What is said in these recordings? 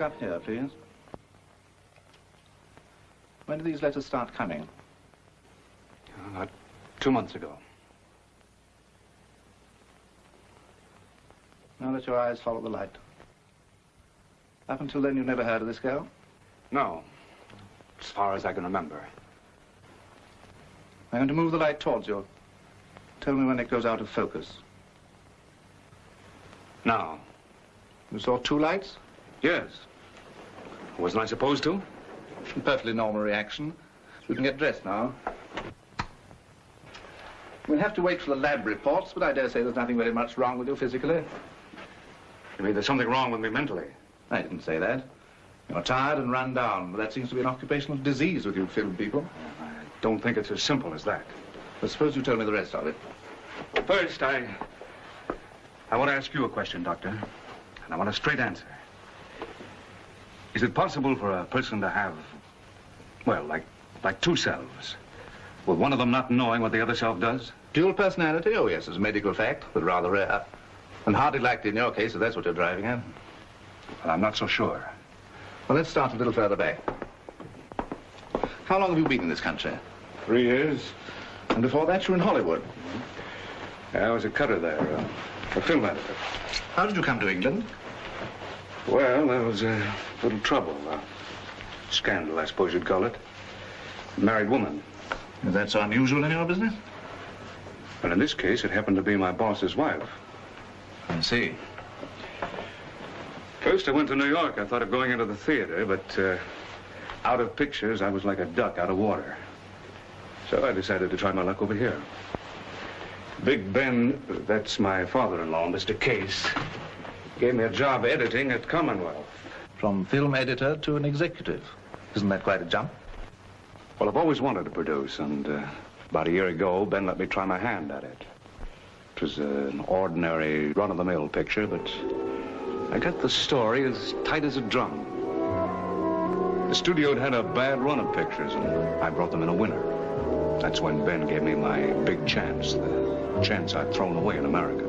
up here, please. When did these letters start coming? About 2 months ago. Now let your eyes follow the light. Up until then, you've never heard of this girl? No, as far as I can remember. I'm going to move the light towards you. Tell me when it goes out of focus. Now. You saw 2 lights? Yes. Wasn't I supposed to? Perfectly normal reaction. You can get dressed now. We'll have to wait for the lab reports, but I dare say there's nothing very much wrong with you physically. You mean there's something wrong with me mentally? I didn't say that. You're tired and run down, but that seems to be an occupational disease with you film people. I don't think it's as simple as that. But suppose you tell me the rest of it. First, I want to ask you a question, Doctor. And I want a straight answer. Is it possible for a person to have, well, like 2 selves, with one of them not knowing what the other self does? Dual personality? Oh, yes, it's a medical fact, but rather rare. And hardly likely in your case, if that's what you're driving at. Well, I'm not so sure. Well, let's start a little further back. How long have you been in this country? 3 years. And before that, you were in Hollywood. Yeah, I was a cutter there, a film editor. How did you come to England? Well, there was a little trouble, scandal, I suppose you'd call it. Married woman. Is that so unusual in your business? Well, in this case, it happened to be my boss's wife. I see. First, I went to New York. I thought of going into the theater, but out of pictures, I was like a duck out of water. So I decided to try my luck over here. Big Ben, that's my father-in-law, Mr. Case, gave me a job editing at Commonwealth. From film editor to an executive. Isn't that quite a jump? Well, I've always wanted to produce, and about a year ago, Ben let me try my hand at it. It was an ordinary, run-of-the-mill picture, but I got the story as tight as a drum. The studio had a bad run of pictures, and I brought them in a winner. That's when Ben gave me my big chance, the chance I'd thrown away in America.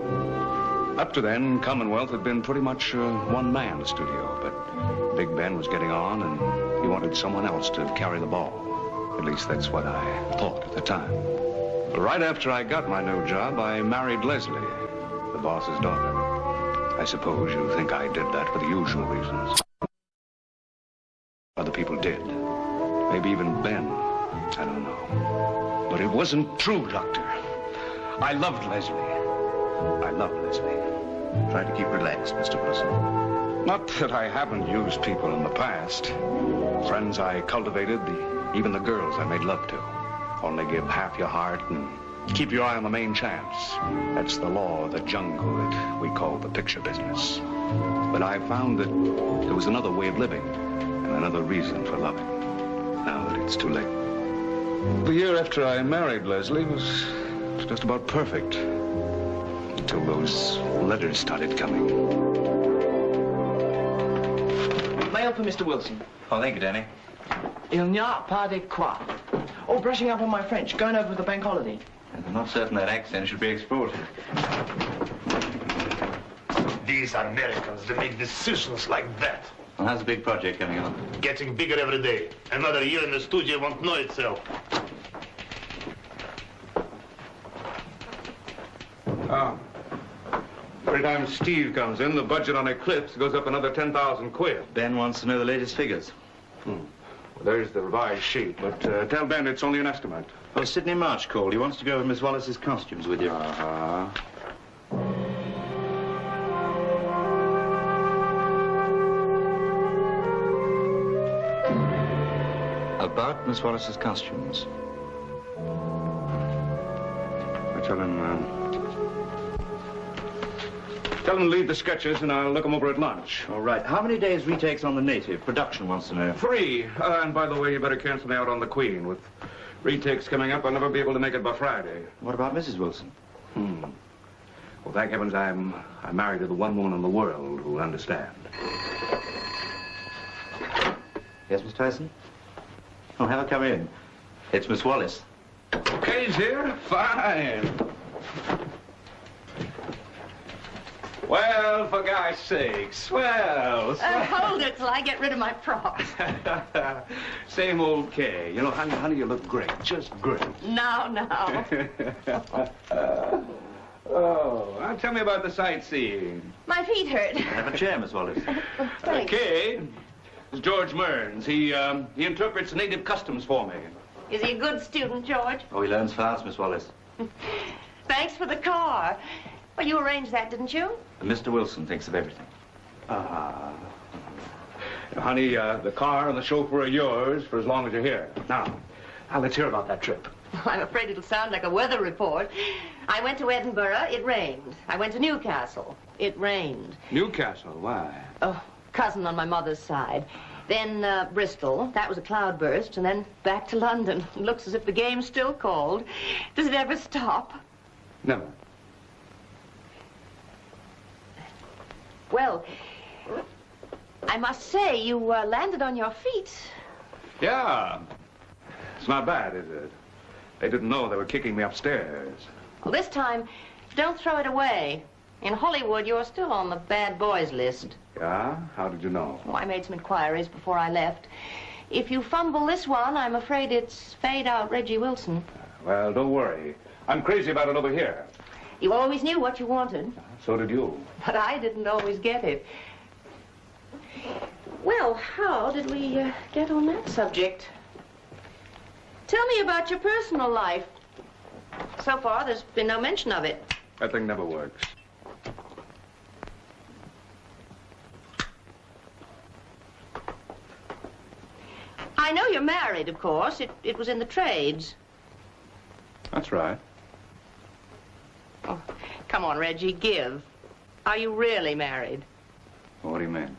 Up to then, Commonwealth had been pretty much a one-man studio, but Big Ben was getting on, and he wanted someone else to carry the ball. At least that's what I thought at the time. But right after I got my new job, I married Leslie, the boss's daughter. I suppose you think I did that for the usual reasons. Other people did. Maybe even Ben. I don't know. But it wasn't true, Doctor. I loved Leslie. I love Leslie. Try to keep relaxed, Mr. Wilson. Not that I haven't used people in the past. Friends I cultivated, even the girls I made love to. Only give half your heart and keep your eye on the main chance. That's the law of the jungle that we call the picture business. But I found that there was another way of living and another reason for loving. Now that it's too late. The year after I married Leslie was just about perfect. Until those letters started coming. Mail for Mr. Wilson. Oh, thank you, Danny. Il n'y a pas de quoi. Oh, brushing up on my French. Going over the bank holiday. I'm not certain that accent should be exported. These Americans, they make decisions like that. Well, how's the big project coming on? Getting bigger every day. Another year in the studio won't know itself. Oh. Every time Steve comes in, the budget on Eclipse goes up another 10,000 quid. Ben wants to know the latest figures. Well, there's the revised sheet, but tell Ben it's only an estimate. Oh, Sidney March called. He wants to go over Miss Wallace's costumes with you. Uh-huh. About Miss Wallace's costumes. I tell him to leave the sketches and I'll look them over at lunch. All right. How many days retakes on the Native? Production wants to know. 3. And by the way, you better cancel me out on the Queen. With retakes coming up, I'll never be able to make it by Friday. What about Mrs. Wilson? Well, thank heavens I'm married to the one woman in the world who will understand. Yes, Miss Tyson? Oh, have her come in. It's Miss Wallace. Kay's here? Fine. Well, Well, for gosh sake, swell. Hold it till I get rid of my props. Same old Kay. You know, honey, you look great. Just great. No. Now tell me about the sightseeing. My feet hurt. Have a chair, Miss Wallace. Thanks. Kay is George Mearns. He interprets native customs for me. Is he a good student, George? Oh, he learns fast, Miss Wallace. Thanks for the car. Well, you arranged that, didn't you? Mr. Wilson thinks of everything. Honey, the car and the chauffeur are yours for as long as you're here. Now, let's hear about that trip. I'm afraid it'll sound like a weather report. I went to Edinburgh, it rained. I went to Newcastle, it rained. Newcastle, why? Oh, cousin on my mother's side. Then Bristol, that was a cloudburst, and then back to London. It looks as if the game's still called. Does it ever stop? Never. Well, I must say, you landed on your feet. Yeah. It's not bad, is it? They didn't know they were kicking me upstairs. Well, this time, don't throw it away. In Hollywood, you're still on the bad boys list. Yeah? How did you know? Oh, I made some inquiries before I left. If you fumble this one, I'm afraid it's fade out Reggie Wilson. Well, don't worry. I'm crazy about it over here. You always knew what you wanted. So did you. But I didn't always get it. Well, how did we get on that subject? Tell me about your personal life. So far, there's been no mention of it. That thing never works. I know you're married, of course. It was in the trades. That's right. Oh, come on, Reggie, give. Are you really married? What do you mean?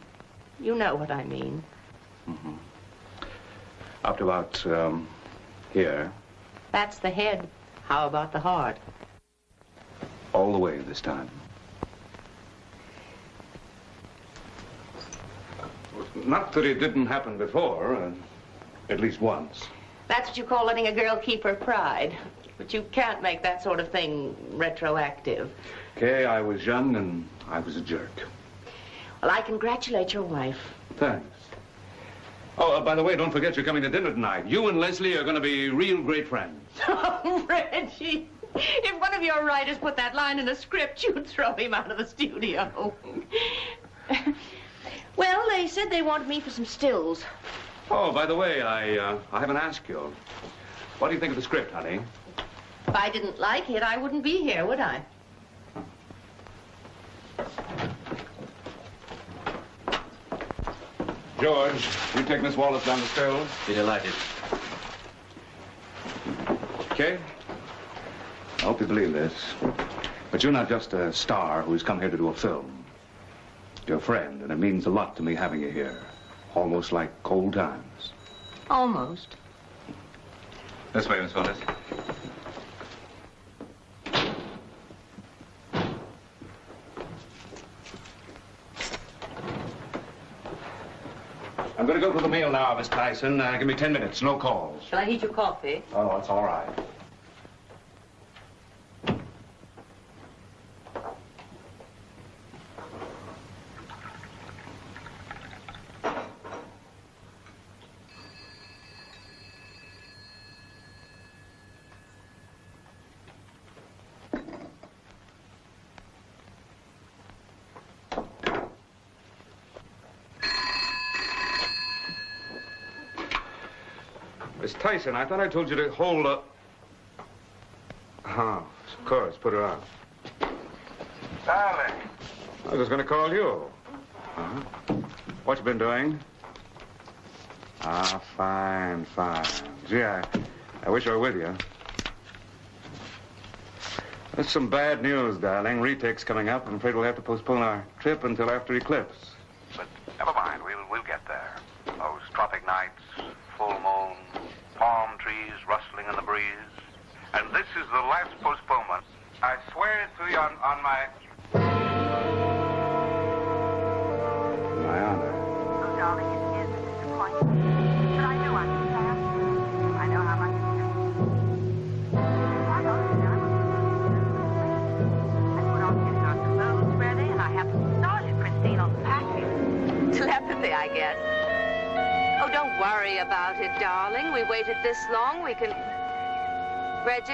You know what I mean. Mm-hmm. Up to about, here. That's the head. How about the heart? All the way this time. Not that it didn't happen before, at least once. That's what you call letting a girl keep her pride. But you can't make that sort of thing retroactive. Kay, I was young and I was a jerk. Well, I congratulate your wife. Thanks. Oh, by the way, don't forget you're coming to dinner tonight. You and Leslie are going to be real great friends. Oh, Reggie, if one of your writers put that line in a script, you'd throw him out of the studio. Well, they said they wanted me for some stills. Oh, by the way, I haven't asked you. What do you think of the script, honey? If I didn't like it, I wouldn't be here, would I? George, you take Miss Wallace down the stairs. Be delighted. Okay? I hope you believe this, but you're not just a star who's come here to do a film. You're a friend, and it means a lot to me having you here. Almost like old times. Almost. This way, Miss Wallace. I'm going to go to the meal now, Miss Tyson. Give me 10 minutes, no calls. Shall I heat your coffee? Oh, it's all right. Miss Tyson, I thought I told you to hold up. Oh, of course, put her on. Darling. I was just going to call you. What you been doing? Ah, fine, fine. Gee, I wish I were with you. That's some bad news, darling. Retake's coming up. I'm afraid we'll have to postpone our trip until after eclipse. But never mind, we'll get there. Those tropic nights, full moon, palm trees rustling in the breeze. And this is the last postponement. I swear it to you on my... My honor. Oh, darling, it is a disappointment. But I do understand. I know how much it is. Quite honestly, I was I put on getting our clothes ready, and I have to start again. Oh, don't worry about it, darling. We waited this long. We can... Reggie?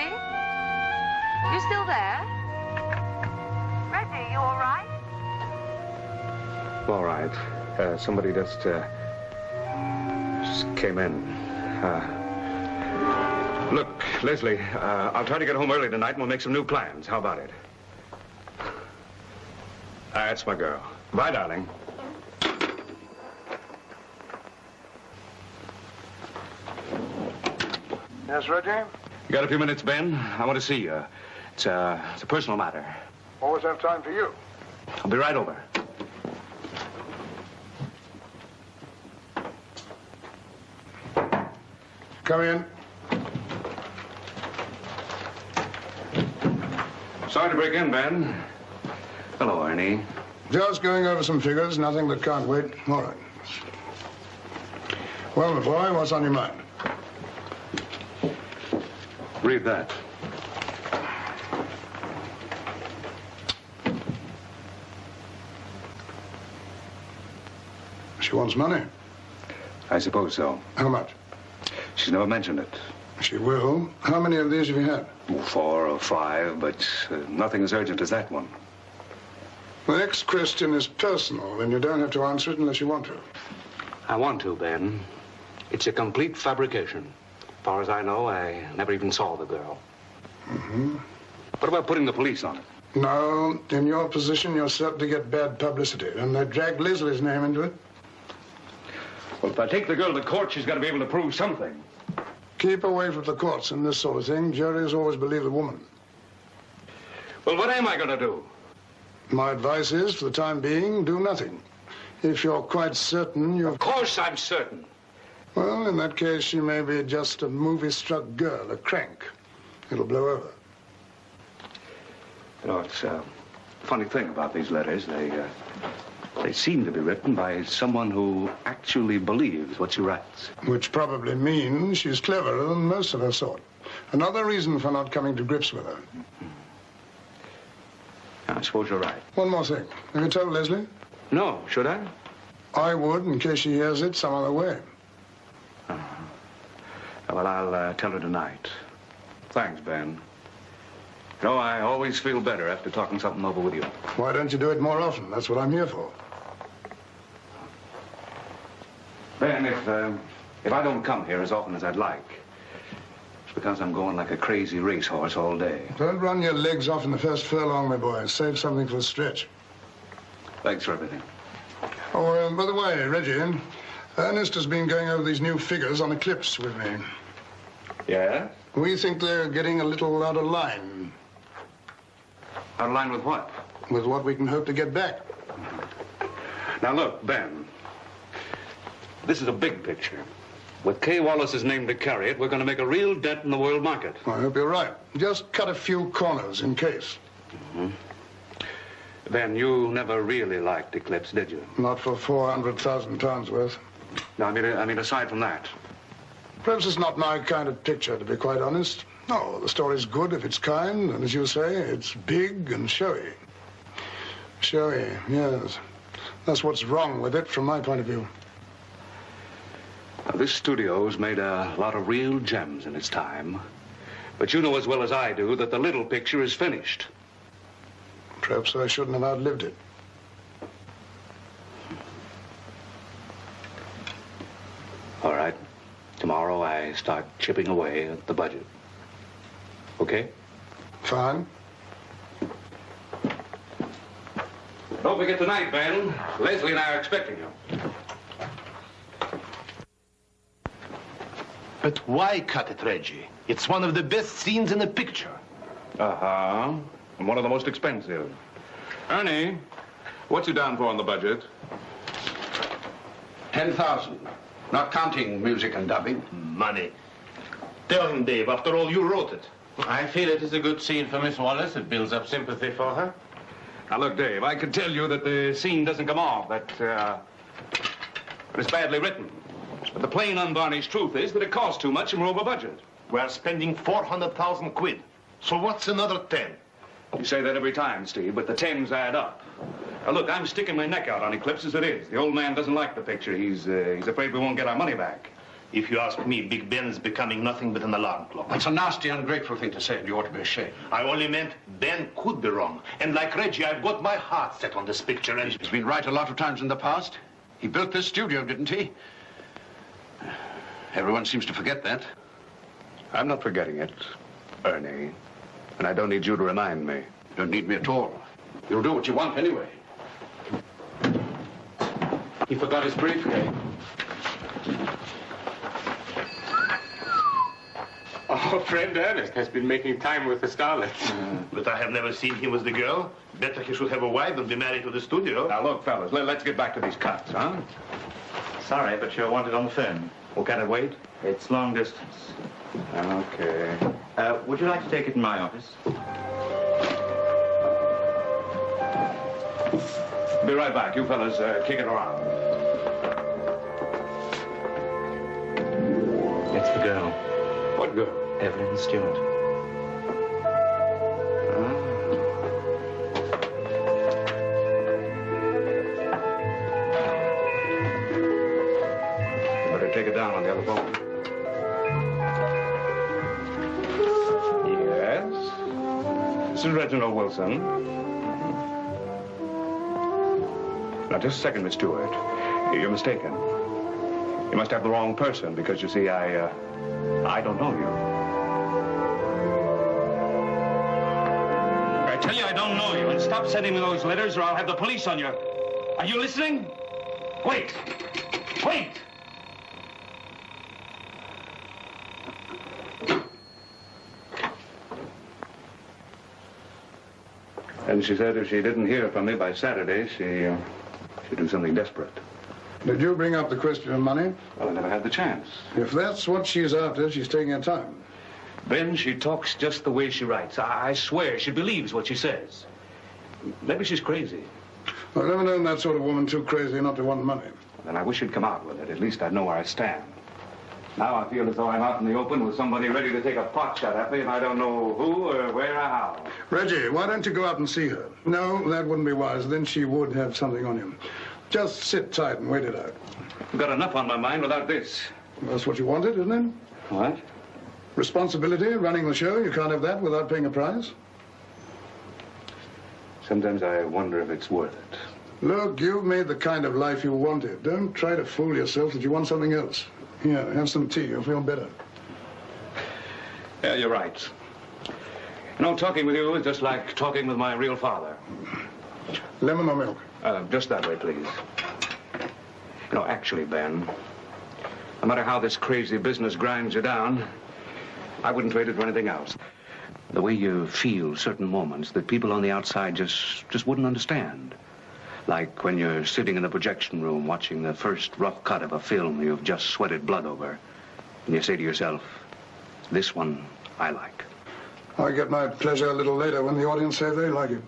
You still there? Reggie, you all right? All right. Somebody just came in. Look, Leslie, I'll try to get home early tonight and we'll make some new plans. How about it? That's my girl. Bye, darling. Yes, Reggie? You got a few minutes, Ben? I want to see you. It's a personal matter. Always have time for you. I'll be right over. Come in. Sorry to break in, Ben. Hello, Ernie. Just going over some figures, nothing that can't wait. All right. Well, my boy, what's on your mind? Read that. She wants money. I suppose so. How much? She's never mentioned it. She will. How many of these have you had? 4 or 5, but nothing as urgent as that one. The next question is personal, and you don't have to answer it unless you want to. I want to, Ben. It's a complete fabrication. As far as I know, I never even saw the girl. Mm-hmm. What about putting the police on it? No, in your position, you're certain to get bad publicity, and they drag Leslie's name into it. Well, if I take the girl to court, she's got to be able to prove something. Keep away from the courts and this sort of thing. Juries always believe the woman. Well, what am I going to do? My advice is, for the time being, do nothing. If you're quite certain you've... Of course I'm certain. Well, in that case, she may be just a movie-struck girl, a crank. It'll blow over. You know, it's a funny thing about these letters. They seem to be written by someone who actually believes what she writes. Which probably means she's cleverer than most of her sort. Another reason for not coming to grips with her. I suppose you're right. One more thing. Have you told Leslie? No, should I? I would, in case she hears it some other way. Well, I'll tell her tonight. Thanks, Ben. You know, I always feel better after talking something over with you. Why don't you do it more often? That's what I'm here for. Ben, if I don't come here as often as I'd like, it's because I'm going like a crazy racehorse all day. Don't run your legs off in the first furlong, my boy. Save something for a stretch. Thanks for everything. Oh, by the way, Reggie, Ernest has been going over these new figures on Eclipse with me. Yeah? We think they're getting a little out of line. Out of line with what? With what we can hope to get back. Now, look, Ben. This is a big picture. With Kay Wallace's name to carry it, we're going to make a real dent in the world market. I hope you're right. Just cut a few corners in case. Mm-hmm. Ben, you never really liked Eclipse, did you? Not for 400,000 pounds worth. No, I mean, aside from that. Perhaps it's not my kind of picture, to be quite honest. No, the story's good if it's kind, and as you say, it's big and showy. Showy, yes. That's what's wrong with it from my point of view. Now, this studio's made a lot of real gems in its time. But you know as well as I do that the little picture is finished. Perhaps I shouldn't have outlived it. All right. Tomorrow I start chipping away at the budget. Okay? Fine. Don't forget tonight, Ben. Leslie and I are expecting you. But why cut it, Reggie? It's one of the best scenes in the picture. Uh-huh. And one of the most expensive. Ernie, what's you down for on the budget? 10,000. Not counting music and dubbing. Money. Tell him, Dave, after all, you wrote it. I feel it is a good scene for Miss Wallace. It builds up sympathy for her. Now, look, Dave, I can tell you that the scene doesn't come off, that it's badly written. But the plain, unvarnished truth is that it costs too much and we're over budget. We're spending 400,000 quid. So what's another 10? You say that every time, Steve, but the tens add up. Now, look, I'm sticking my neck out on Eclipse as it is. The old man doesn't like the picture. He's afraid we won't get our money back. If you ask me, Big Ben's becoming nothing but an alarm clock. That's a nasty, ungrateful thing to say, and you ought to be ashamed. I only meant Ben could be wrong. And like Reggie, I've got my heart set on this picture, and... He's been right a lot of times in the past. He built this studio, didn't he? Everyone seems to forget that. I'm not forgetting it, Ernie. And I don't need you to remind me. You don't need me at all. You'll do what you want anyway. He forgot his briefcase. Our friend Ernest has been making time with the starlets. But I have never seen him with the girl. Better he should have a wife than be married to the studio. Now, look, fellas, let's get back to these cuts, huh? Sorry, but you're wanted on the phone. Well, can it wait? It's long distance. Okay. Would you like to take it in my office? Be right back. You fellas kick it around. It's the girl. What girl? Evelyn Stewart. Better take it down on the other phone. Yes? This is Reginald Wilson. Now, just a second, Miss Stewart. You're mistaken. You must have the wrong person, because, you see, I don't know you. I tell you I don't know you, and stop sending me those letters or I'll have the police on you. Are you listening? Wait! Wait! And she said if she didn't hear from me by Saturday, she'd do something desperate. Did you bring up the question of money? Well, I never had the chance. If that's what she's after, she's taking her time. Ben, she talks just the way she writes. I swear she believes what she says. Maybe she's crazy. I've never known that sort of woman too crazy not to want money. Then I wish she'd come out with it. At least I'd know where I stand. Now I feel as though I'm out in the open with somebody ready to take a pot shot at me, and I don't know who or where or how. Reggie, why don't you go out and see her? No, that wouldn't be wise. Then she would have something on you. Just sit tight and wait it out. I've got enough on my mind without this. That's what you wanted, isn't it? What? Responsibility, running the show. You can't have that without paying a price. Sometimes I wonder if it's worth it. Look, you've made the kind of life you wanted. Don't try to fool yourself that you want something else. Here, have some tea. You'll feel better. Yeah, you're right. You know, talking with you is just like talking with my real father. Lemon or milk? Just that way, please. You know, actually, Ben, no matter how this crazy business grinds you down, I wouldn't trade it for anything else. The way you feel certain moments that people on the outside just wouldn't understand. Like when you're sitting in the projection room watching the first rough cut of a film you've just sweated blood over, and you say to yourself, this one I like. I get my pleasure a little later when the audience say they like it.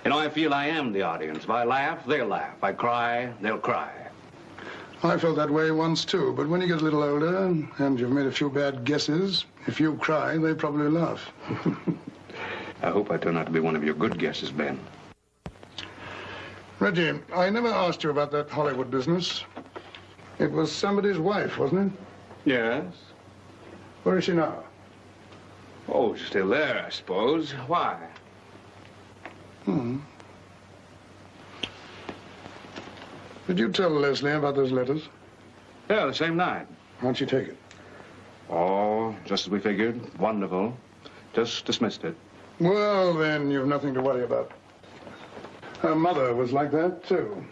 You know, I feel I am the audience. If I laugh, they'll laugh. If I cry, they'll cry. I felt that way once, too. But when you get a little older and you've made a few bad guesses, if you cry, they probably laugh. I hope I turn out to be one of your good guesses, Ben. Reggie, I never asked you about that Hollywood business. It was somebody's wife, wasn't it? Yes. Where is she now? Oh, she's still there, I suppose. Why? Did you tell Leslie about those letters? Yeah, the same night. How'd she take it? Oh, just as we figured. Wonderful. Just dismissed it. Well, then you've nothing to worry about. Her mother was like that, too.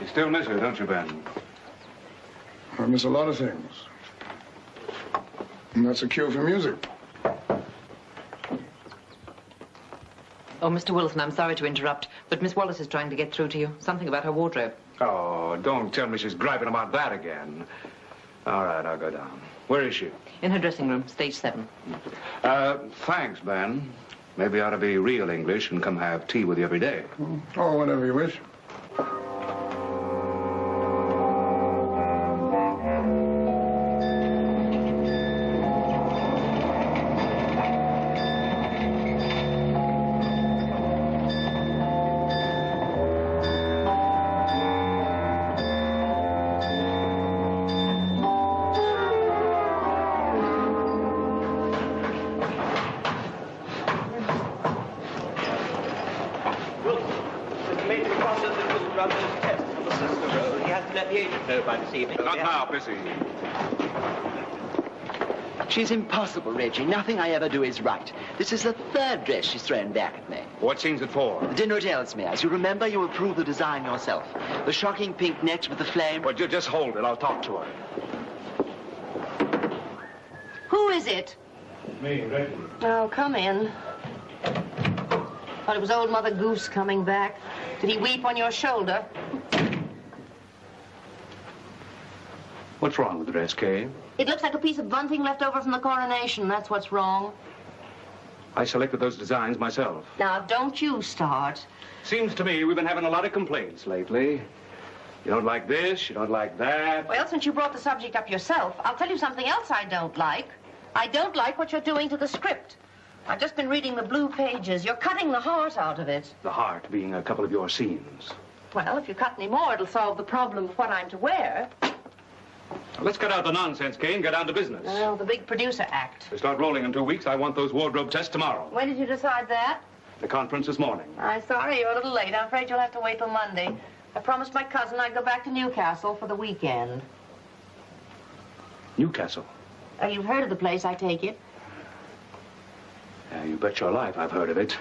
You still miss her, don't you, Ben? I miss a lot of things. And that's a cue for music. Oh, Mr. Wilson, I'm sorry to interrupt, but Miss Wallace is trying to get through to you. Something about her wardrobe. Oh, don't tell me she's griping about that again. All right, I'll go down. Where is she? In her dressing room, stage 7. Thanks, Ben. Maybe I ought to be real English and come have tea with you every day. Oh, whenever you wish. run those tests on the sister road. He has to let the agent know by this evening. Not now, busy. She's impossible, Reggie. Nothing I ever do is right. This is the third dress she's thrown back at me. What scene's it for? The dinner at Ellesmere's. You remember you approved the design yourself. The shocking pink net with the flame. Well, just hold it. I'll talk to her. Who is it? Me, Reggie. Oh, come in. Thought it was old Mother Goose coming back. Did he weep on your shoulder? What's wrong with the dress, Kay? It looks like a piece of bunting left over from the coronation. That's what's wrong. I selected those designs myself. Now, don't you start. Seems to me we've been having a lot of complaints lately. You don't like this, you don't like that. Well, since you brought the subject up yourself, I'll tell you something else I don't like. I don't like what you're doing to the script. I've just been reading the blue pages. You're cutting the heart out of it. The heart being a couple of your scenes. Well, if you cut any more, it'll solve the problem of what I'm to wear. Let's cut out the nonsense, Kay, and get down to business. Well, the big producer act. We start rolling in 2 weeks. I want those wardrobe tests tomorrow. When did you decide that? The conference this morning. I'm sorry, you're a little late. I'm afraid you'll have to wait till Monday. I promised my cousin I'd go back to Newcastle for the weekend. Newcastle? You've heard of the place, I take it? You bet your life I've heard of it.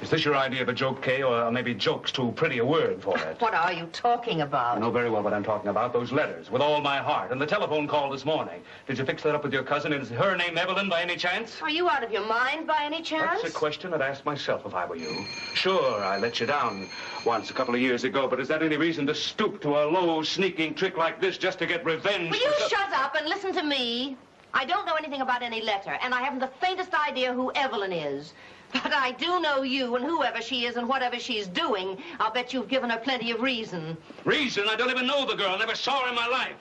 Is this your idea of a joke, Kay, or maybe joke's too pretty a word for it? What are you talking about? I know very well what I'm talking about. Those letters, with all my heart, and the telephone call this morning. Did you fix that up with your cousin? Is her name Evelyn by any chance? Are you out of your mind by any chance? That's a question I'd ask myself if I were you. Sure, I let you down once a couple of years ago, but is that any reason to stoop to a low, sneaking trick like this just to get revenge? Will you shut up and listen to me? I don't know anything about any letter, and I haven't the faintest idea who Evelyn is. But I do know you, and whoever she is and whatever she's doing, I'll bet you've given her plenty of reason. Reason? I don't even know the girl. Never saw her in my life.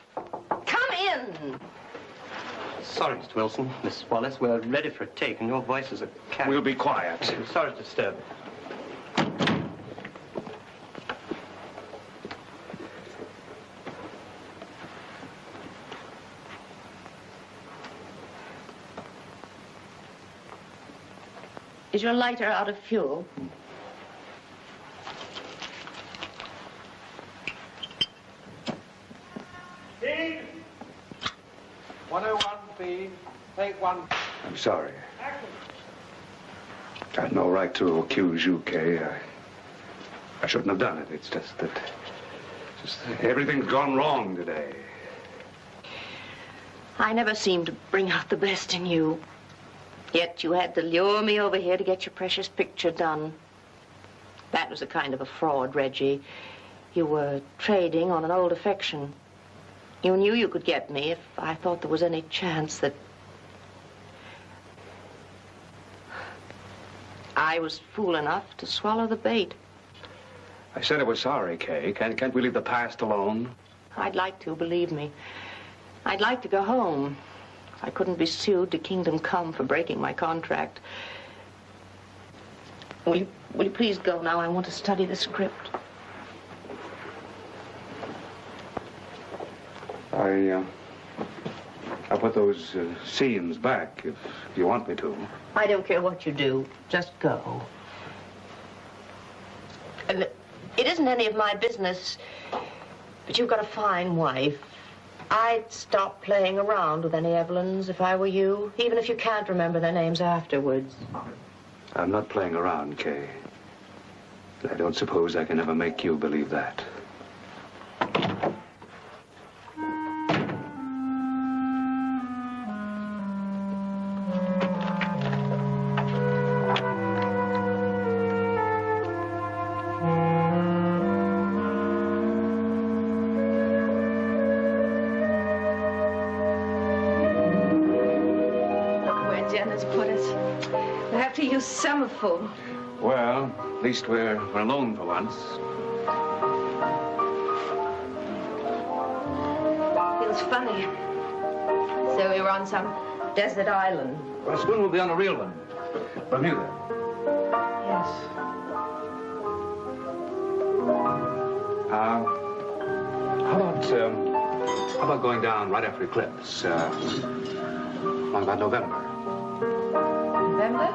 Come in. Sorry, Mr. Wilson, Miss Wallace. We're ready for a take, and your voices are carried. We'll be quiet. I'm sorry to disturb. Is your lighter out of fuel? Steve! 101, please. Take one. I'm sorry. I had no right to accuse you, Kay. I shouldn't have done it. It's just that everything's gone wrong today. I never seem to bring out the best in you. Yet you had to lure me over here to get your precious picture done. That was a kind of a fraud, Reggie. You were trading on an old affection. You knew you could get me if I thought there was any chance that... I was fool enough to swallow the bait. I said I was sorry, Kay. Can't we leave the past alone? I'd like to, believe me. I'd like to go home. I couldn't be sued to Kingdom Come for breaking my contract. Will you please go now? I want to study the script. I'll put those scenes back if you want me to. I don't care what you do. Just go. It isn't any of my business, but you've got a fine wife. I'd stop playing around with any Evelyns if I were you, even if you can't remember their names afterwards. I'm not playing around, Kay. I don't suppose I can ever make you believe that. Semaphore. Well, at least we're alone for once. Feels funny. So we were on some desert island. Well, soon we'll be on a real one. Bermuda. Yes. How about going down right after eclipse? About November. November?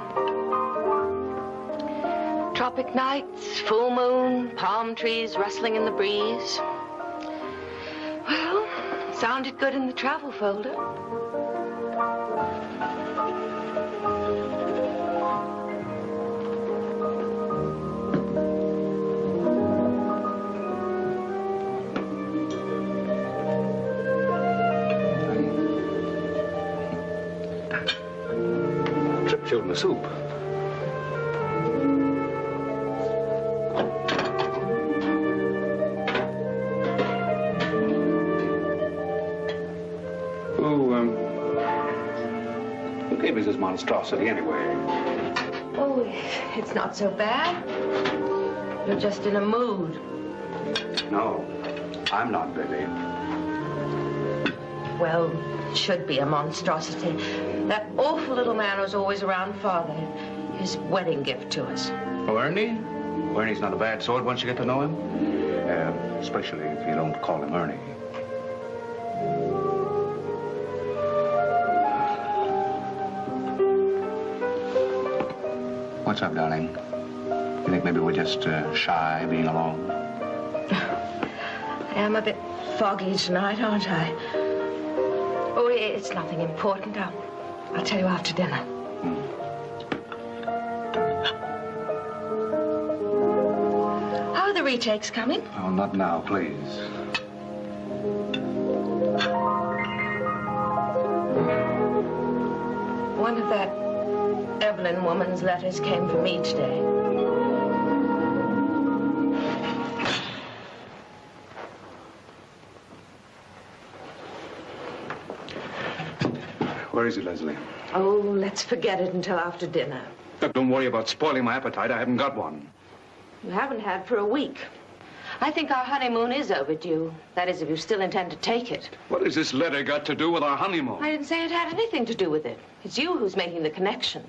Tropic nights, full moon, palm trees rustling in the breeze. Well, sounded good in the travel folder. Trip chilled in the soup. Who gave us this monstrosity anyway? Oh, it's not so bad. You're just in a mood. No, I'm not, baby. Well, it should be a monstrosity. That awful little man who's always around Father. His wedding gift to us. Oh, Ernie? Ernie's not a bad sort once you get to know him. Especially if you don't call him Ernie. What's up, darling? You think maybe we're just shy being alone? I am a bit foggy tonight, aren't I? Oh, it's nothing important. I'll tell you after dinner. How are the retakes coming? Oh, not now, please. One of that Evelyn woman's letters came for me today. Where is it, Leslie? Oh, let's forget it until after dinner. Look, don't worry about spoiling my appetite. I haven't got one. You haven't had for a week. I think our honeymoon is overdue. That is, if you still intend to take it. What has this letter got to do with our honeymoon? I didn't say it had anything to do with it. It's you who's making the connection.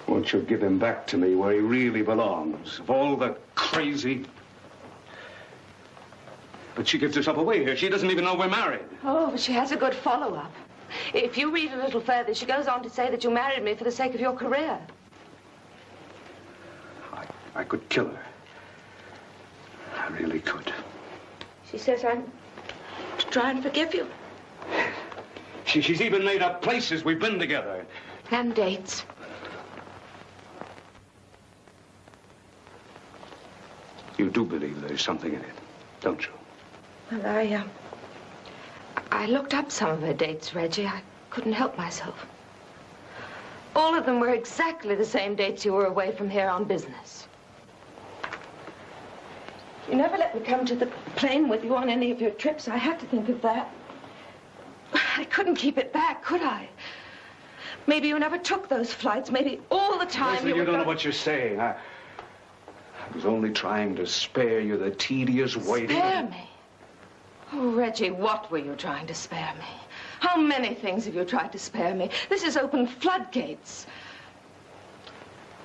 Won't you give him back to me where he really belongs? Of all the crazy... But she gives herself away here. She doesn't even know we're married. Oh, but she has a good follow-up. If you read a little further, she goes on to say that you married me for the sake of your career. I could kill her. I really could. She says I'm to try and forgive you. She's even made up places we've been together. And dates. You do believe there's something in it, don't you? Well, I looked up some of her dates, Reggie. I couldn't help myself. All of them were exactly the same dates you were away from here on business. You never let me come to the plane with you on any of your trips. I had to think of that. I couldn't keep it back, could I? Maybe you never took those flights. Maybe all the time Leslie, you don't know what you're saying. I was only trying to spare you the tedious waiting. Spare me? Oh, Reggie, what were you trying to spare me? How many things have you tried to spare me? This has opened floodgates.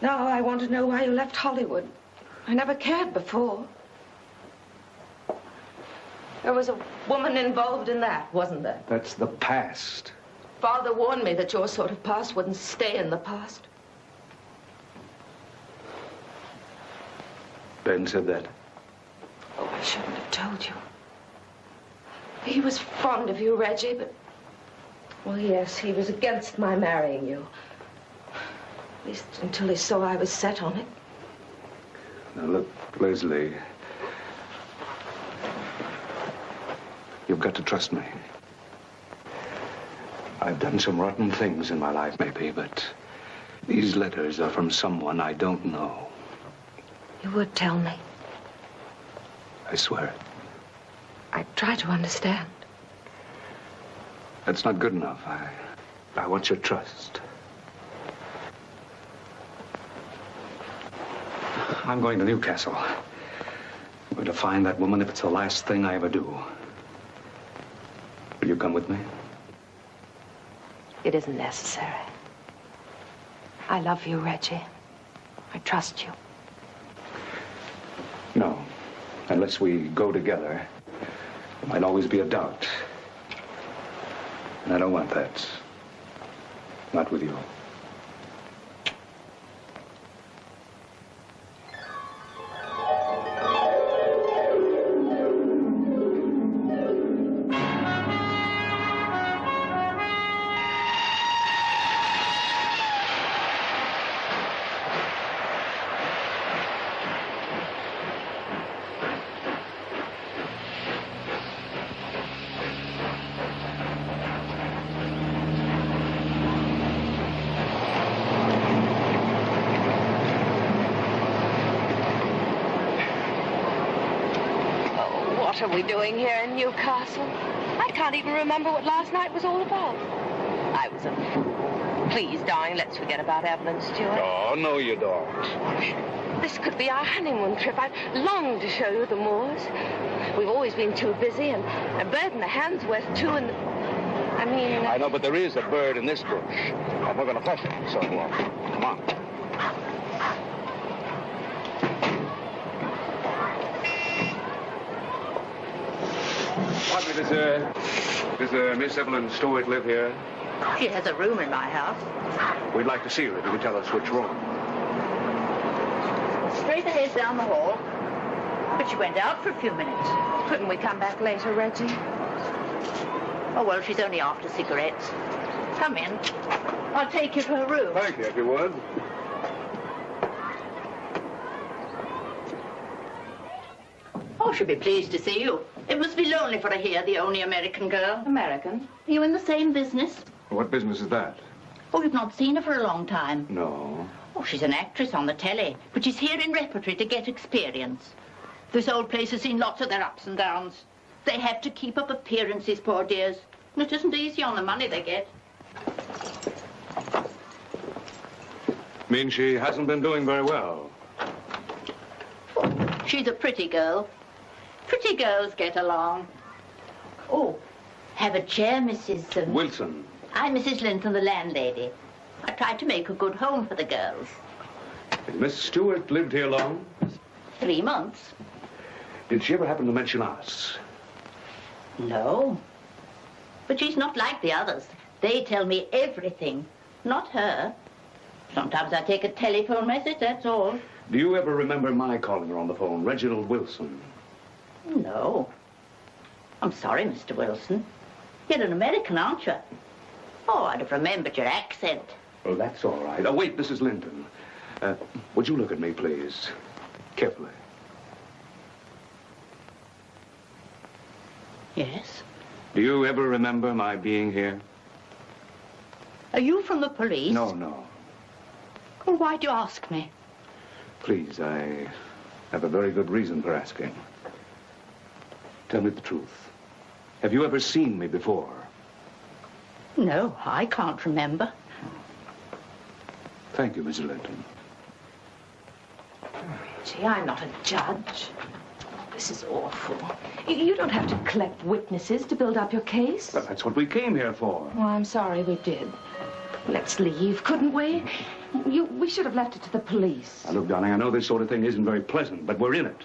Now I want to know why you left Hollywood. I never cared before. There was a woman involved in that, wasn't there? That's the past. Father warned me that your sort of past wouldn't stay in the past. Ben said that. Oh, I shouldn't have told you. He was fond of you, Reggie, but... Well, yes, he was against my marrying you. At least until he saw I was set on it. Now, look, Leslie. You've got to trust me. I've done some rotten things in my life, maybe, but these letters are from someone I don't know. You would tell me. I swear it. I try to understand. That's not good enough. I want your trust. I'm going to Newcastle. I'm going to find that woman if it's the last thing I ever do. Will you come with me? It isn't necessary. I love you, Reggie. I trust you. No. Unless we go together, there might always be a doubt. And I don't want that. Not with you. What are we doing here in Newcastle? I can't even remember what last night was all about. I was a fool. Please, darling, let's forget about Evelyn Stewart. Oh, no, you don't. This could be our honeymoon trip. I've longed to show you the moors. We've always been too busy, and a bird in the hand's worth two in the... I know, but there is a bird in this bush. And we're going to flush it, so come on. Pardon me, does Miss Evelyn Stewart live here? She has a room in my house. We'd like to see her if you could tell us which room. Straight ahead down the hall. But she went out for a few minutes. Couldn't we come back later, Reggie? Oh, well, she's only after cigarettes. Come in. I'll take you to her room. Thank you, if you would. Oh, she'll be pleased to see you. It must be lonely for her here, the only American girl. American? Are you in the same business? What business is that? Oh, you've not seen her for a long time. No. Oh, she's an actress on the telly, but she's here in repertory to get experience. This old place has seen lots of their ups and downs. They have to keep up appearances, poor dears. And it isn't easy on the money they get. Means she hasn't been doing very well. Oh, she's a pretty girl. Pretty girls get along. Oh, have a chair, Mrs. Wilson. I'm Mrs. Linton, the landlady. I tried to make a good home for the girls. Has Miss Stewart lived here long? 3 months. Did she ever happen to mention us? No. But she's not like the others. They tell me everything. Not her. Sometimes I take a telephone message, that's all. Do you ever remember my calling her on the phone, Reginald Wilson? No. I'm sorry, Mr. Wilson. You're an American, aren't you? Oh, I'd have remembered your accent. Oh, that's all right. Oh, wait, Mrs. Linton. Would you look at me, please? Carefully. Yes? Do you ever remember my being here? Are you from the police? No, no. Well, why'd you ask me? Please, I have a very good reason for asking. Tell me the truth. Have you ever seen me before? No, I can't remember. Thank you, Mrs. Linton. Gee, I'm not a judge. This is awful. You don't have to collect witnesses to build up your case. But that's what we came here for. Well, I'm sorry we did. Let's leave, couldn't we? We should have left it to the police. Now, look, darling, I know this sort of thing isn't very pleasant, but we're in it.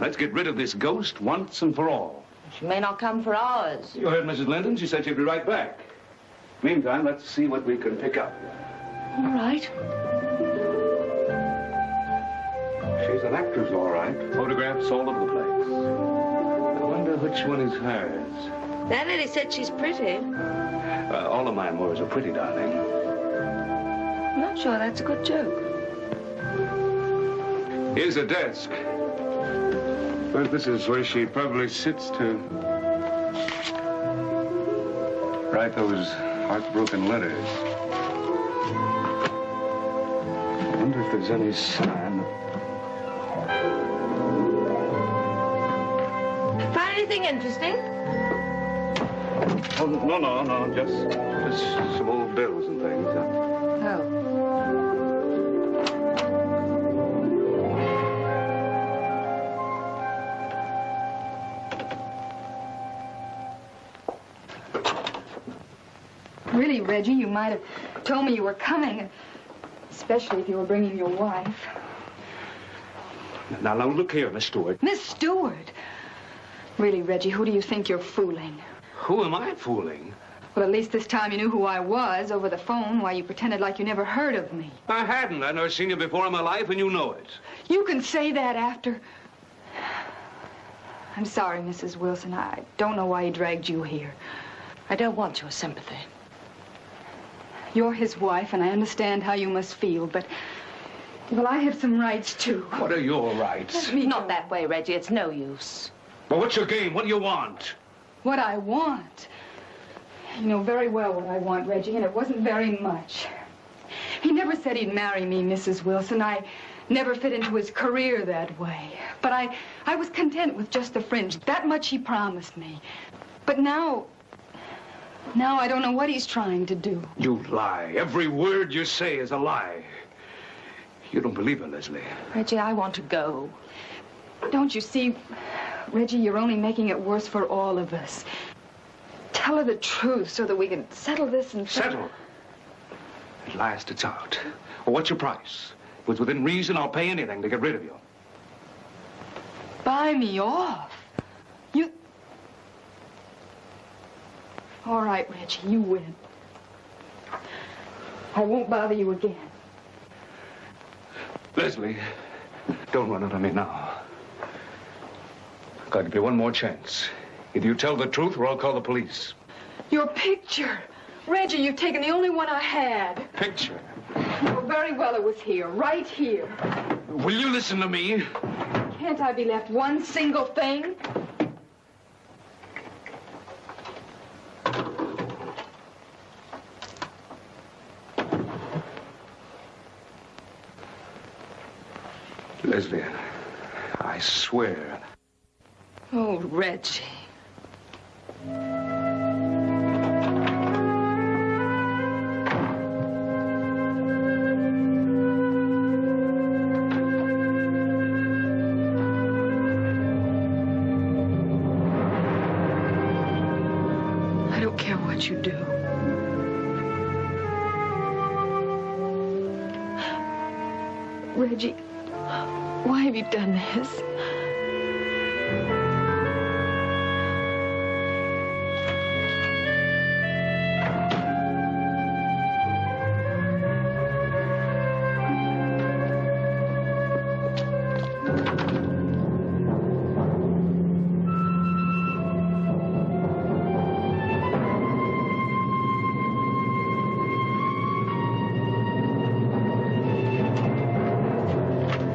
Let's get rid of this ghost once and for all. She may not come for hours. You heard Mrs. Linton. She said she'd be right back. Meantime, let's see what we can pick up. All right. She's an actress, all right. Photographs all over the place. I wonder which one is hers. That lady said she's pretty. All of my Moors are pretty, darling. I'm not sure that's a good joke. Here's a desk. Well, this is where she probably sits to write those heartbroken letters. I wonder if there's any sign. Find anything interesting? Oh, no. Just some old bills and things. Oh. Really, Reggie, you might have told me you were coming, especially if you were bringing your wife. Now, look here, Miss Stewart. Miss Stewart? Really, Reggie, who do you think you're fooling? Who am I fooling? Well, at least this time you knew who I was over the phone while you pretended like you never heard of me. I hadn't. I'd never seen you before in my life, and you know it. You can say that after... I'm sorry, Mrs. Wilson. I don't know why he dragged you here. I don't want your sympathy. You're his wife, and I understand how you must feel, but... Well, I have some rights, too. What are your rights? Not that way, Reggie. It's no use. Well, what's your game? What do you want? What I want? You know very well what I want, Reggie, and it wasn't very much. He never said he'd marry me, Mrs. Wilson. I never fit into his career that way. But I was content with just the fringe. That much he promised me. But now I don't know what he's trying to do. You lie. Every word you say is a lie. You don't believe her, Leslie. Reggie, I want to go. Don't you see, Reggie, you're only making it worse for all of us. Tell her the truth so that we can settle this and... Settle? At last it's out. Well, what's your price? If it's within reason, I'll pay anything to get rid of you. Buy me off? You... All right, Reggie, you win. I won't bother you again. Leslie, don't run out on me now. I've got to give you one more chance. Either you tell the truth or I'll call the police. Your picture. Reggie, you've taken the only one I had. Picture? Oh, very well, it was here, right here. Will you listen to me? Can't I be left one single thing? Leslie, I swear. Oh, Reggie. I don't care what you do. Reggie, why have you done this?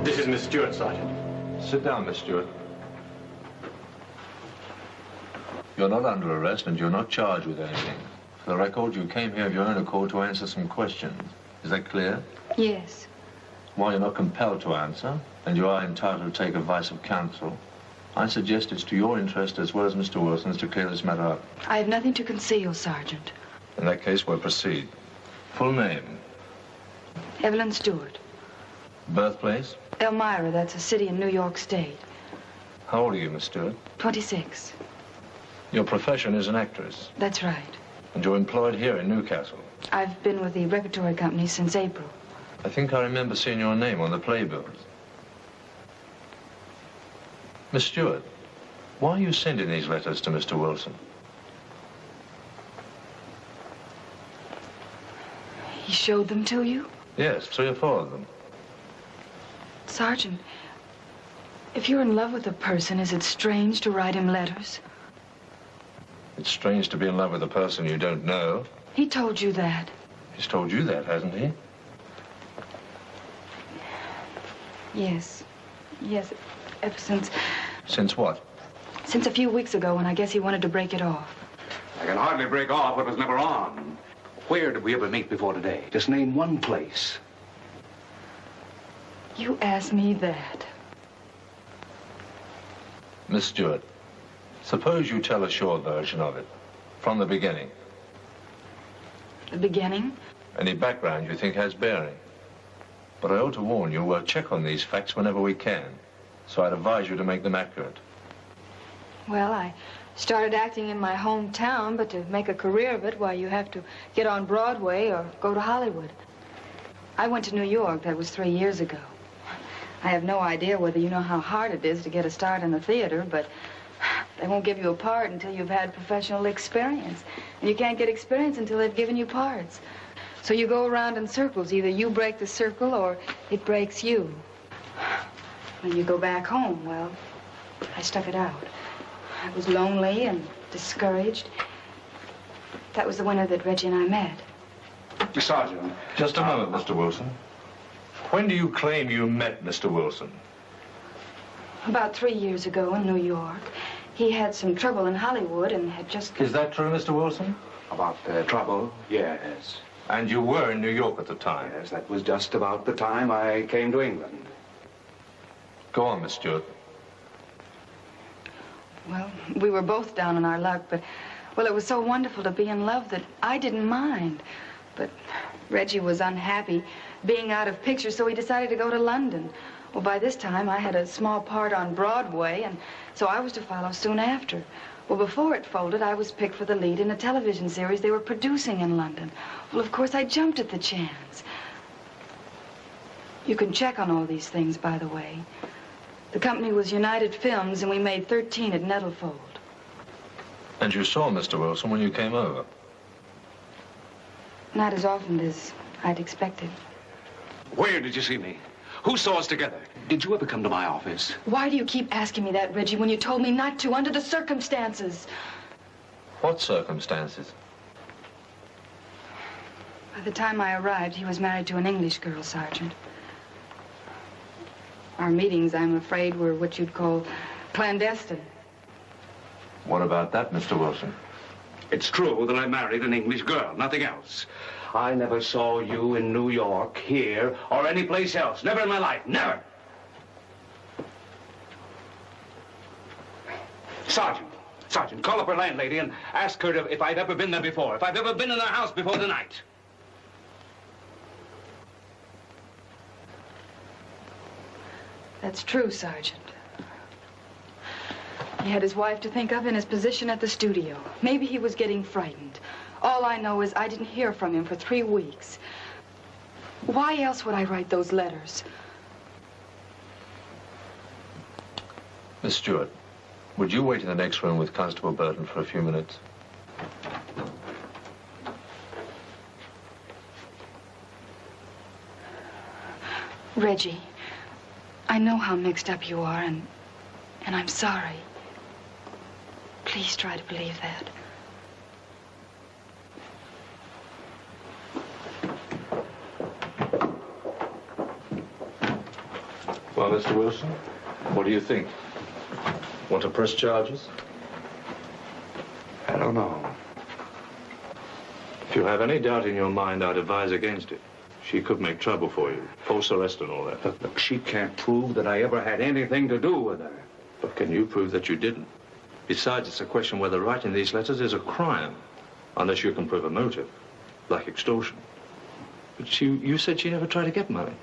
This is Miss Stewart, Sergeant. Sit down, Miss Stewart. You're not under arrest and you're not charged with anything. For the record, you came here of your own accord to answer some questions. Is that clear? Yes. While you're not compelled to answer, and you are entitled to take advice of counsel, I suggest it's to your interest as well as Mr. Wilson's to clear this matter up. I have nothing to conceal, Sergeant. In that case, we'll proceed. Full name? Evelyn Stewart. Birthplace? Elmira, that's a city in New York State. How old are you, Miss Stewart? 26. Your profession is an actress, That's right. and you're employed here in Newcastle. I've been with the repertory company since April. I think I remember seeing your name on the playbills. Miss Stewart, why are you sending these letters to Mr. Wilson? He showed them to you? Yes, 3 or 4 of them. Sergeant, if you're in love with a person, is it strange to write him letters? It's strange to be in love with a person you don't know. He told you that. He's told you that, hasn't he? Yes. Yes, ever since... Since what? Since a few weeks ago when I guess he wanted to break it off. I can hardly break off what was never on. Where did we ever meet before today? Just name one place. You asked me that. Miss Stewart, suppose you tell us your version of it, from the beginning. The beginning? Any background you think has bearing. But I ought to warn you, we'll check on these facts whenever we can. So I'd advise you to make them accurate. Well, I started acting in my hometown, but to make a career of it, why, you have to get on Broadway or go to Hollywood. I went to New York. That was 3 years ago. I have no idea whether you know how hard it is to get a start in the theater, but they won't give you a part until you've had professional experience. And you can't get experience until they've given you parts. So you go around in circles. Either you break the circle or it breaks you. When you go back home, well, I stuck it out. I was lonely and discouraged. That was the winter that Reggie and I met. Sergeant. Just a moment, Mr. Wilson. When do you claim you met Mr. Wilson? About 3 years ago in New York. He had some trouble in Hollywood and had just... Is that true, Mr. Wilson? About trouble? Yes. And you were in New York at the time? Yes, that was just about the time I came to England. Go on, Miss Stewart. Well, we were both down on our luck, but, well, it was so wonderful to be in love that I didn't mind. But Reggie was unhappy being out of picture, so he decided to go to London. Well, by this time, I had a small part on Broadway, and so I was to follow soon after. Well, before it folded, I was picked for the lead in a television series they were producing in London. Well, of course, I jumped at the chance. You can check on all these things, by the way. The company was United Films, and we made 13 at Nettlefold. And you saw Mr. Wilson when you came over? Not as often as I'd expected. Where did you see me? Who saw us together? Did you ever come to my office? Why do you keep asking me that, Reggie, when you told me not to, under the circumstances? What circumstances? By the time I arrived, he was married to an English girl, Sergeant. Our meetings, I'm afraid, were what you'd call clandestine. What about that, Mr. Wilson? It's true that I married an English girl, nothing else. I never saw you in New York, here, or any place else. Never in my life, never. Sergeant, call up her landlady and ask her if I've ever been there before, if I've ever been in her house before tonight. That's true, Sergeant. He had his wife to think of in his position at the studio. Maybe he was getting frightened. All I know is I didn't hear from him for 3 weeks. Why else would I write those letters? Miss Stewart, would you wait in the next room with Constable Burton for a few minutes? Reggie, I know how mixed up you are, and I'm sorry. Please try to believe that. Well, Mr. Wilson, what do you think? Want to press charges? I don't know. If you have any doubt in your mind, I'd advise against it. She could make trouble for you. False arrest and all that. Look, she can't prove that I ever had anything to do with her. But can you prove that you didn't? Besides, it's a question whether writing these letters is a crime, unless you can prove a motive, like extortion. But you said she never tried to get money.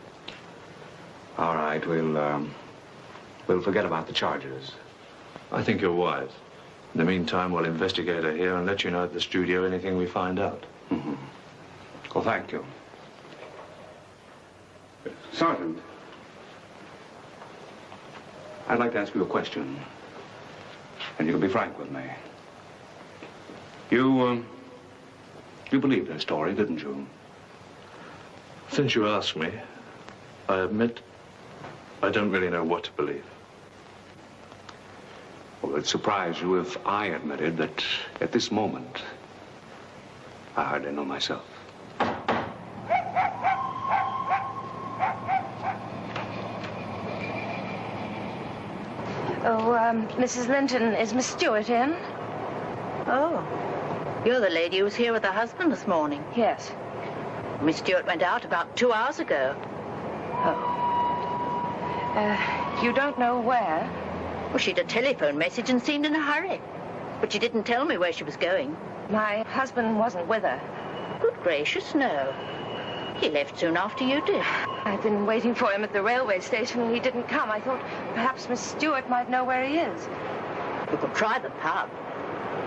All right, we'll forget about the charges. I think you're wise. In the meantime, we'll investigate her here and let you know at the studio anything we find out. Mm-hmm. Well, thank you. Sergeant, I'd like to ask you a question. And you'll be frank with me. You believed her story, didn't you? Since you ask me, I admit I don't really know what to believe. Well, it'd surprise you if I admitted that at this moment, I hardly know myself. Oh, Mrs. Linton, is Miss Stewart in? Oh, you're the lady who was here with her husband this morning. Yes. Miss Stewart went out about 2 hours ago. Oh. You don't know where? Well, she'd a telephone message and seemed in a hurry. But she didn't tell me where she was going. My husband wasn't with her. Good gracious, no. He left soon after you did. I've been waiting for him at the railway station and he didn't come. I thought perhaps Miss Stewart might know where he is. You could try the pub.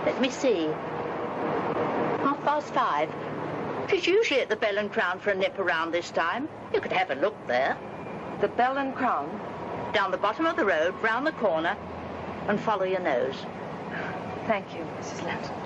Let me see. 5:30. She's usually at the Bell and Crown for a nip around this time. You could have a look there. the Bell and Crown, down the bottom of the road, round the corner, and follow your nose. Thank you, Mrs. Linton.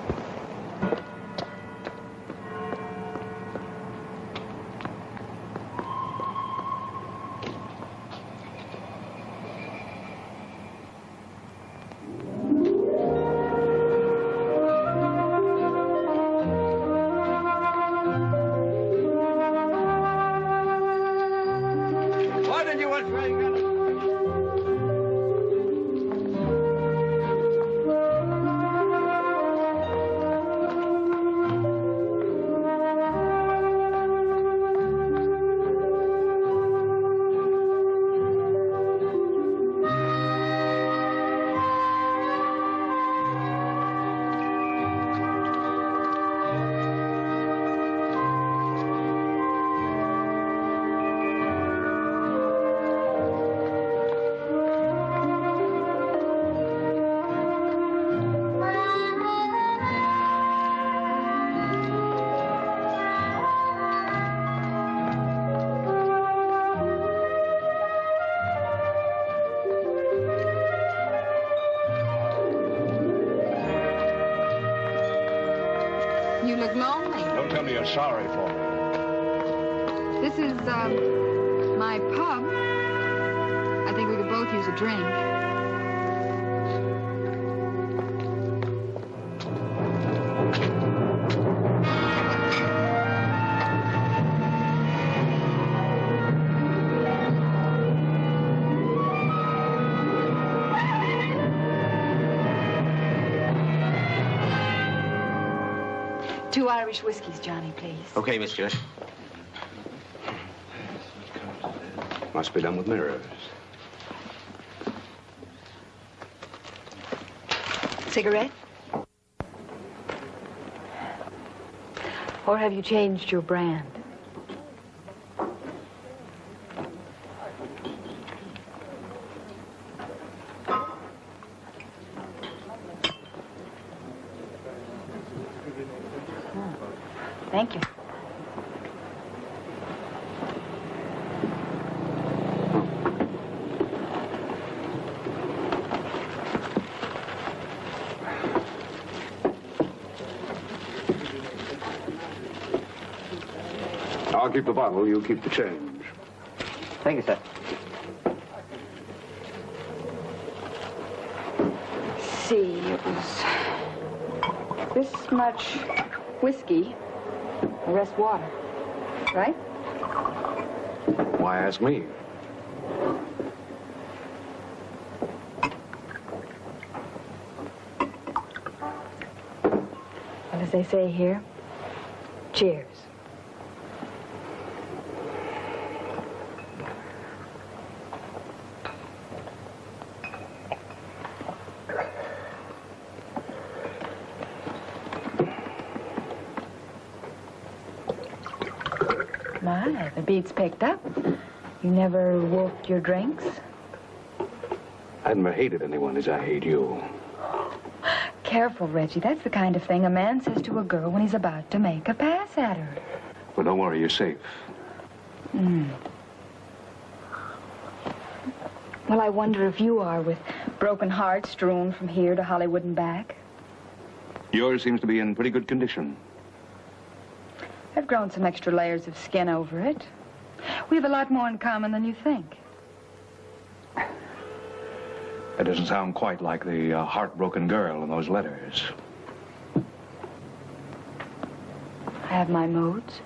You look lonely. Don't tell me you're sorry for me. This is, my pub. I think we could both use a drink. Two Irish whiskeys, Johnny, please. Okay, Miss Stewart. Must be done with mirrors. Cigarette? Or have you changed your brand? Thank you. I'll keep the bottle, you keep the change. Thank you, sir. See, it was this much whiskey, the rest water, right? Why ask me? Well, as they say here, cheers. My, the beat's picked up. You never wolfed your drinks? I never hated anyone as I hate you. Careful, Reggie. That's the kind of thing a man says to a girl when he's about to make a pass at her. Well, don't worry, you're safe. Well, I wonder if you are, with broken hearts strewn from here to Hollywood and back. Yours seems to be in pretty good condition. I've grown some extra layers of skin over it. We have a lot more in common than you think. That doesn't sound quite like the heartbroken girl in those letters. I have my moods.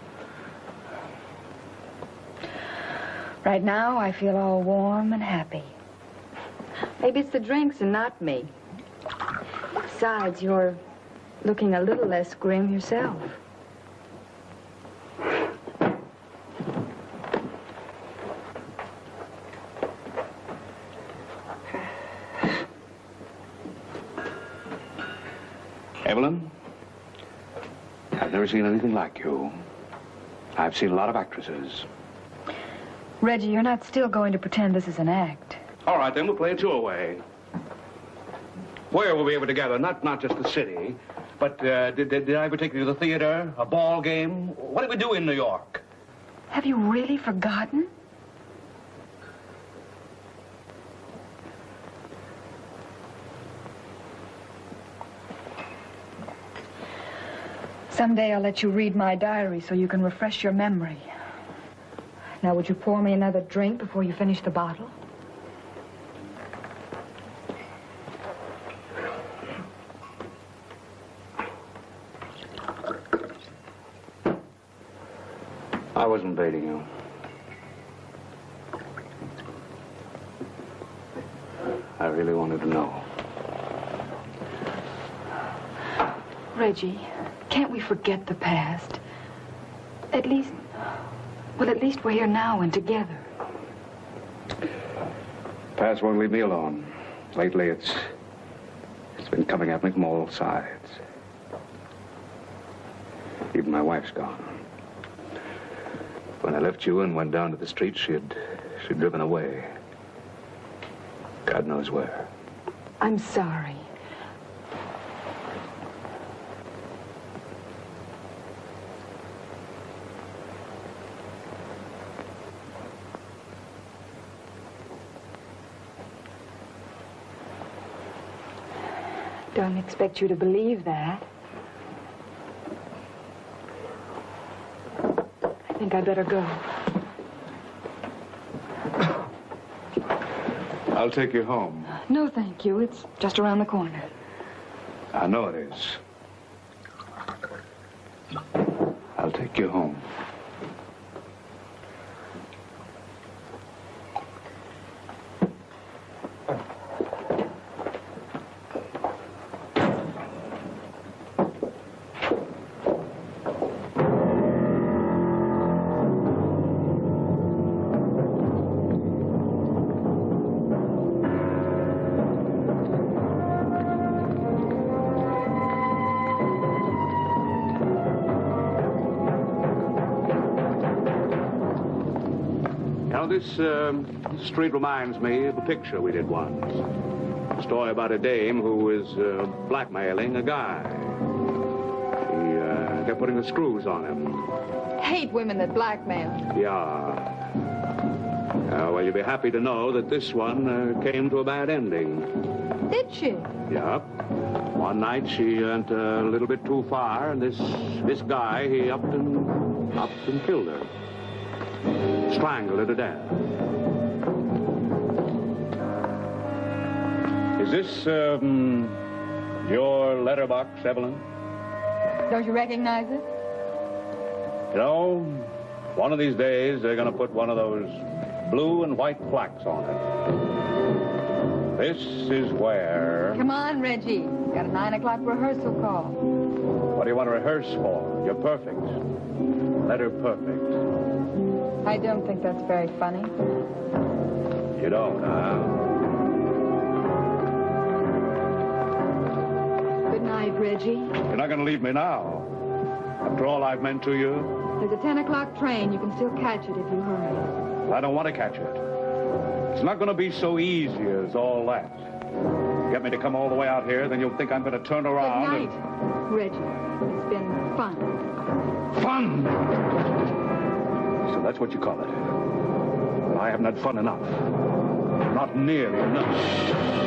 Right now, I feel all warm and happy. Maybe it's the drinks and not me. Besides, you're looking a little less grim yourself. Evelyn, I've never seen anything like you. I've seen a lot of actresses. Reggie, you're not still going to pretend this is an act. All right, then we'll play it your way. Where will we ever together? Not just the city, but did I ever take you to the theater, a ball game? What did we do in New York? Have you really forgotten? Someday I'll let you read my diary so you can refresh your memory. Now, would you pour me another drink before you finish the bottle? I wasn't baiting you. I really wanted to know. Reggie, can't we forget the past? At least we're here now and together. Past won't leave me alone. Lately, it's been coming at me from all sides. Even my wife's gone. When I left you and went down to the street, she'd driven away. God knows where. I'm sorry. Don't expect you to believe that. I think I better go. I'll take you home. No, thank you. It's just around the corner. I know it is. I'll take you home. This street reminds me of a picture we did once. A story about a dame who was blackmailing a guy. He kept putting the screws on him. Hate women that blackmail. Yeah. Well, you'll be happy to know that this one came to a bad ending. Did she? Yep. One night she went a little bit too far, and this guy, he upped and killed her. Strangled her to death. Is this, your letterbox, Evelyn? Don't you recognize it? You know, one of these days they're going to put one of those blue and white plaques on it. This is where... Come on, Reggie. Got a 9 o'clock rehearsal call. What do you want to rehearse for? You're perfect. Letter perfect. I don't think that's very funny. You don't, huh? Good night, Reggie. You're not going to leave me now. After all I've meant to you. There's a 10 o'clock train. You can still catch it if you hurry. I don't want to catch it. It's not going to be so easy as all that. Get me to come all the way out here, then you'll think I'm going to turn around. Good night, Reggie. It's been fun. Fun! So that's what you call it. Well, I haven't had fun enough. Not nearly enough.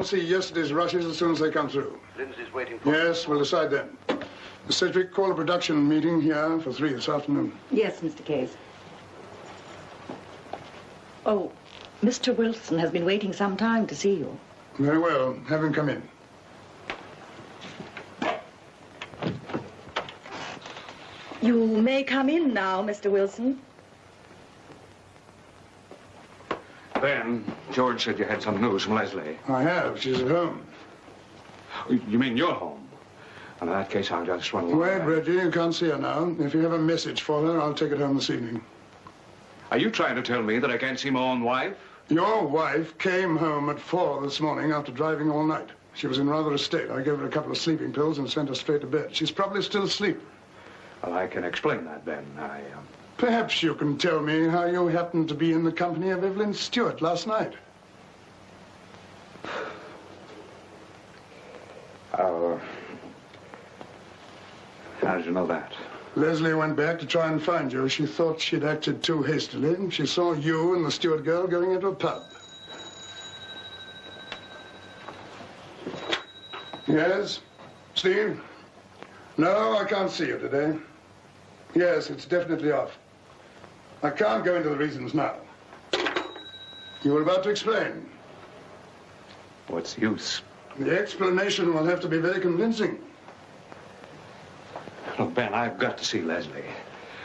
See yesterday's rushes as soon as they come through. Lindsay's waiting for Yes, we'll decide then. Sedgwick, call a production meeting here for 3 this afternoon. Yes, Mr. Case. Oh, Mr. Wilson has been waiting some time to see you. Very well. Have him come in. You may come in now, Mr. Wilson. Ben, George said you had some news from Leslie. I have. She's at home. You mean you're home? In that case, I'll just run along. Wait, Reggie, you can't see her now. If you have a message for her, I'll take it home this evening. Are you trying to tell me that I can't see my own wife? Your wife came home at 4 this morning after driving all night. She was in rather a state. I gave her a couple of sleeping pills and sent her straight to bed. She's probably still asleep. Well, I can explain that, Ben. Perhaps you can tell me how you happened to be in the company of Evelyn Stewart last night. How did you know that? Leslie went back to try and find you. She thought she'd acted too hastily. She saw you and the Stewart girl going into a pub. Yes? Steve? No, I can't see you today. Yes, it's definitely off. I can't go into the reasons now. You were about to explain. What's the use? The explanation will have to be very convincing. Look, Ben, I've got to see Leslie.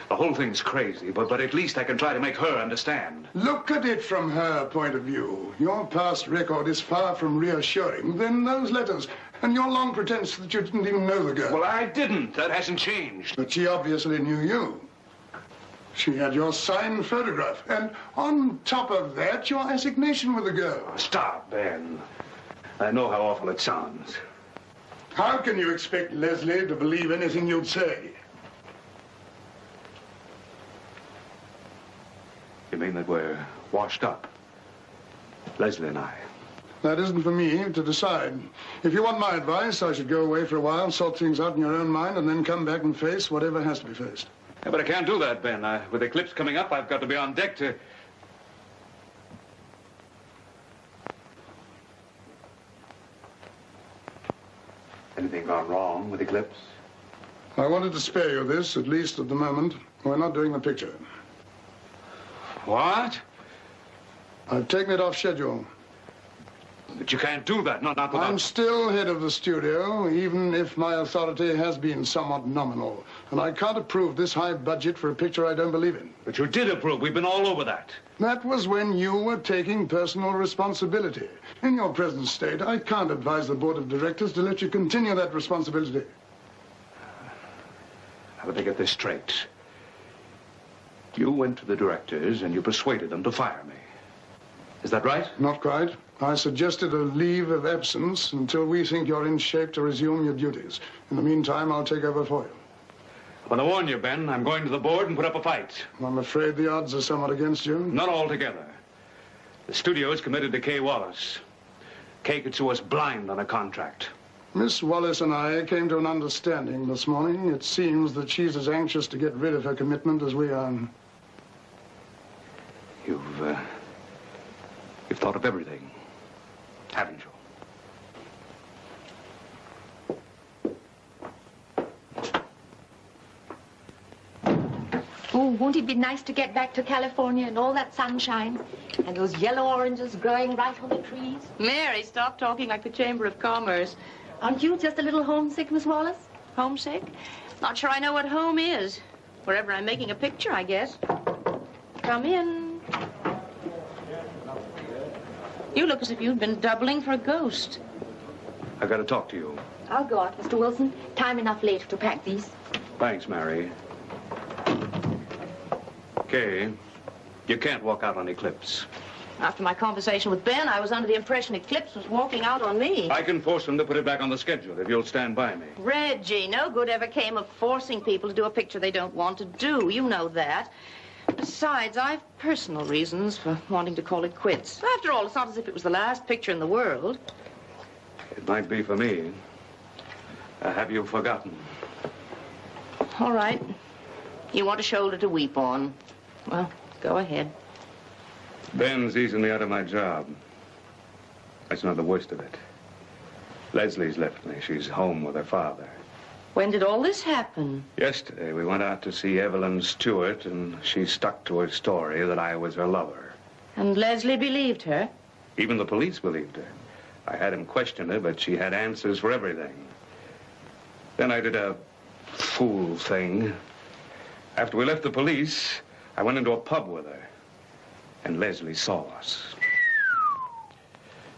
The whole thing's crazy, but at least I can try to make her understand. Look at it from her point of view. Your past record is far from reassuring. Then those letters, and your long pretense that you didn't even know the girl. Well, I didn't. That hasn't changed. But she obviously knew you. She had your signed photograph. And on top of that, your assignation with the girl. Stop, Ben. I know how awful it sounds. How can you expect Leslie to believe anything you'd say? You mean that we're washed up? Leslie and I. That isn't for me to decide. If you want my advice, I should go away for a while, sort things out in your own mind, and then come back and face whatever has to be faced. Yeah, but I can't do that, Ben. With eclipse coming up, I've got to be on deck to... Anything gone wrong with eclipse? I wanted to spare you this, at least at the moment. We're not doing the picture. What? I've taken it off schedule. But you can't do that, not without... I'm still head of the studio, even if my authority has been somewhat nominal. And I can't approve this high budget for a picture I don't believe in. But you did approve. We've been all over that. That was when you were taking personal responsibility. In your present state, I can't advise the board of directors to let you continue that responsibility. Now, let me get this straight. You went to the directors and you persuaded them to fire me. Is that right? Not quite. I suggested a leave of absence until we think you're in shape to resume your duties. In the meantime, I'll take over for you. Well, I warn you, Ben, I'm going to the board and put up a fight. I'm afraid the odds are somewhat against you. Not altogether. The studio is committed to Kay Wallace. Kay could sue us blind on a contract. Miss Wallace and I came to an understanding this morning. It seems that she's as anxious to get rid of her commitment as we are. You've thought of everything, haven't you? Oh, won't it be nice to get back to California and all that sunshine? And those yellow oranges growing right on the trees? Mary, stop talking like the Chamber of Commerce. Aren't you just a little homesick, Miss Wallace? Homesick? Not sure I know what home is. Wherever I'm making a picture, I guess. Come in. You look as if you'd been doubling for a ghost. I got to talk to you. I'll go out, Mr. Wilson. Time enough later to pack these. Thanks, Mary. Kay, you can't walk out on Eclipse. After my conversation with Ben, I was under the impression Eclipse was walking out on me. I can force them to put it back on the schedule if you'll stand by me. Reggie, no good ever came of forcing people to do a picture they don't want to do. You know that. Besides, I've personal reasons for wanting to call it quits. After all, it's not as if it was the last picture in the world. It might be for me. Have you forgotten? All right. You want a shoulder to weep on. Well, go ahead. Ben's easing me out of my job. That's not the worst of it. Leslie's left me. She's home with her father. When did all this happen? Yesterday, we went out to see Evelyn Stewart, and she stuck to her story that I was her lover. And Leslie believed her? Even the police believed her. I had him question her, but she had answers for everything. Then I did a fool thing. After we left the police, I went into a pub with her. And Leslie saw us.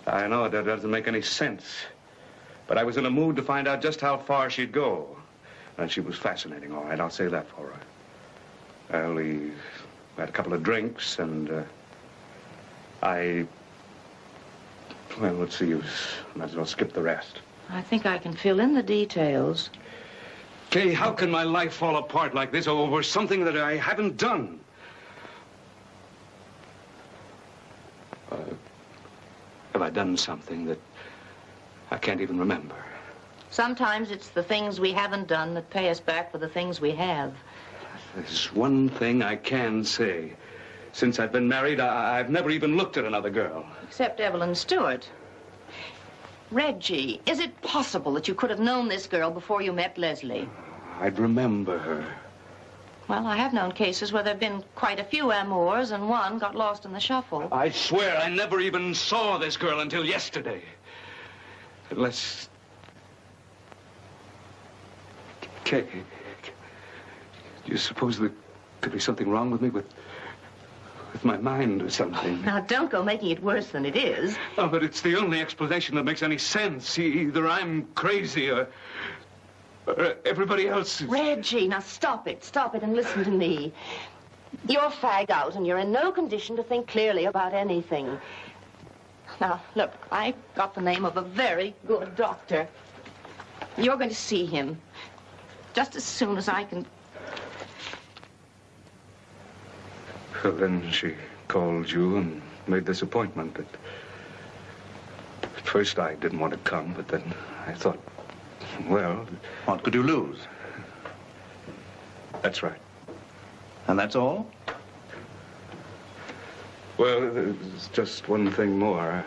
I know that doesn't make any sense. But I was in a mood to find out just how far she'd go. And she was fascinating, all right. I'll say that for her. Well, we had a couple of drinks, and well, what's the use? Might as well skip the rest. I think I can fill in the details. Kay, how can my life fall apart like this over something that I haven't done? Have I done something that I can't even remember? Sometimes it's the things we haven't done that pay us back for the things we have. There's one thing I can say. Since I've been married, I've never even looked at another girl. Except Evelyn Stewart. Reggie, is it possible that you could have known this girl before you met Leslie? I'd remember her. Well, I have known cases where there have been quite a few amours and one got lost in the shuffle. I swear I never even saw this girl until yesterday. Unless... Kay, do you suppose there could be something wrong with me, with my mind or something? Now, don't go making it worse than it is. Oh, but it's the only explanation that makes any sense. Either I'm crazy or everybody else is... Reggie, now stop it and listen to me. You're fagged out and you're in no condition to think clearly about anything. Now, look, I got the name of a very good doctor. You're going to see him just as soon as I can... Well, then she called you and made this appointment. At first I didn't want to come, but then I thought, well... What could you lose? That's right. And that's all? Well, there's just one thing more.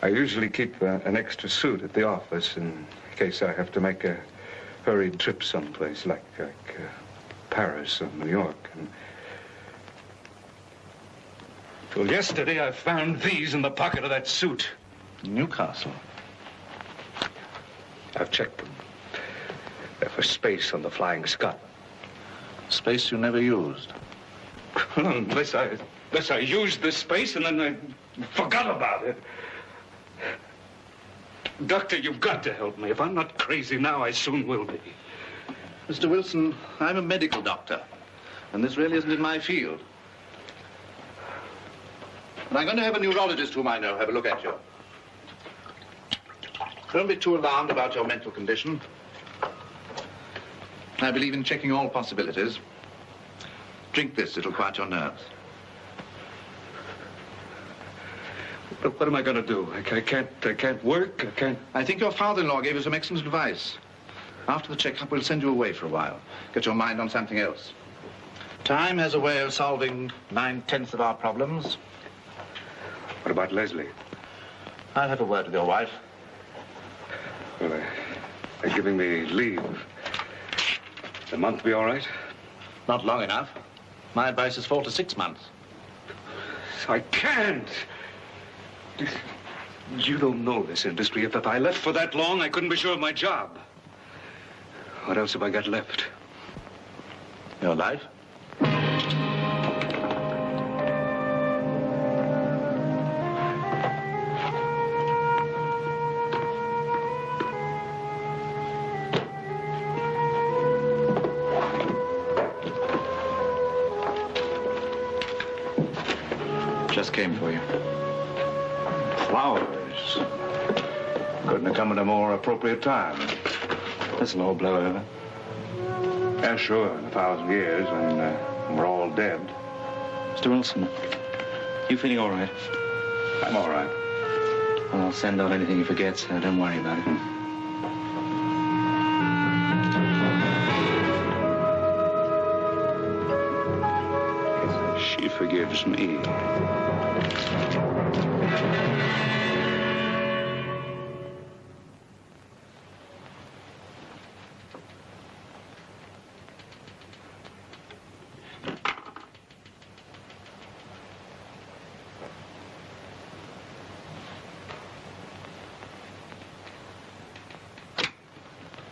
I usually keep an extra suit at the office in case I have to make a hurried trip someplace like Paris or New York. And well, yesterday I found these in the pocket of that suit. Newcastle. I've checked them. They're for space on the Flying Scot. Space you never used. Unless I used this space and then I forgot about it. Doctor, you've got to help me. If I'm not crazy now, I soon will be. Mr. Wilson, I'm a medical doctor, and this really isn't in my field. And I'm going to have a neurologist whom I know have a look at you. Don't be too alarmed about your mental condition. I believe in checking all possibilities. Drink this, it'll quiet your nerves. But what am I going to do? I can't work, I can't... I think your father-in-law gave you some excellent advice. After the checkup, we'll send you away for a while. Get your mind on something else. Time has a way of solving 9/10 of our problems. What about Leslie? I'll have a word with your wife. Well, they're giving me leave. A month be all right? Not long enough. My advice is 4 to 6 months. I can't. You don't know this industry. If I left for that long, I couldn't be sure of my job. What else have I got left? Your life? Just came for you. Flowers. Couldn't have come at a more appropriate time. This'll all blow over. Yeah, sure. In 1,000 years when we're all dead. Mr. Wilson, you feeling all right? I'm all right. Well, I'll send out anything you forget, so don't worry about it. She forgives me.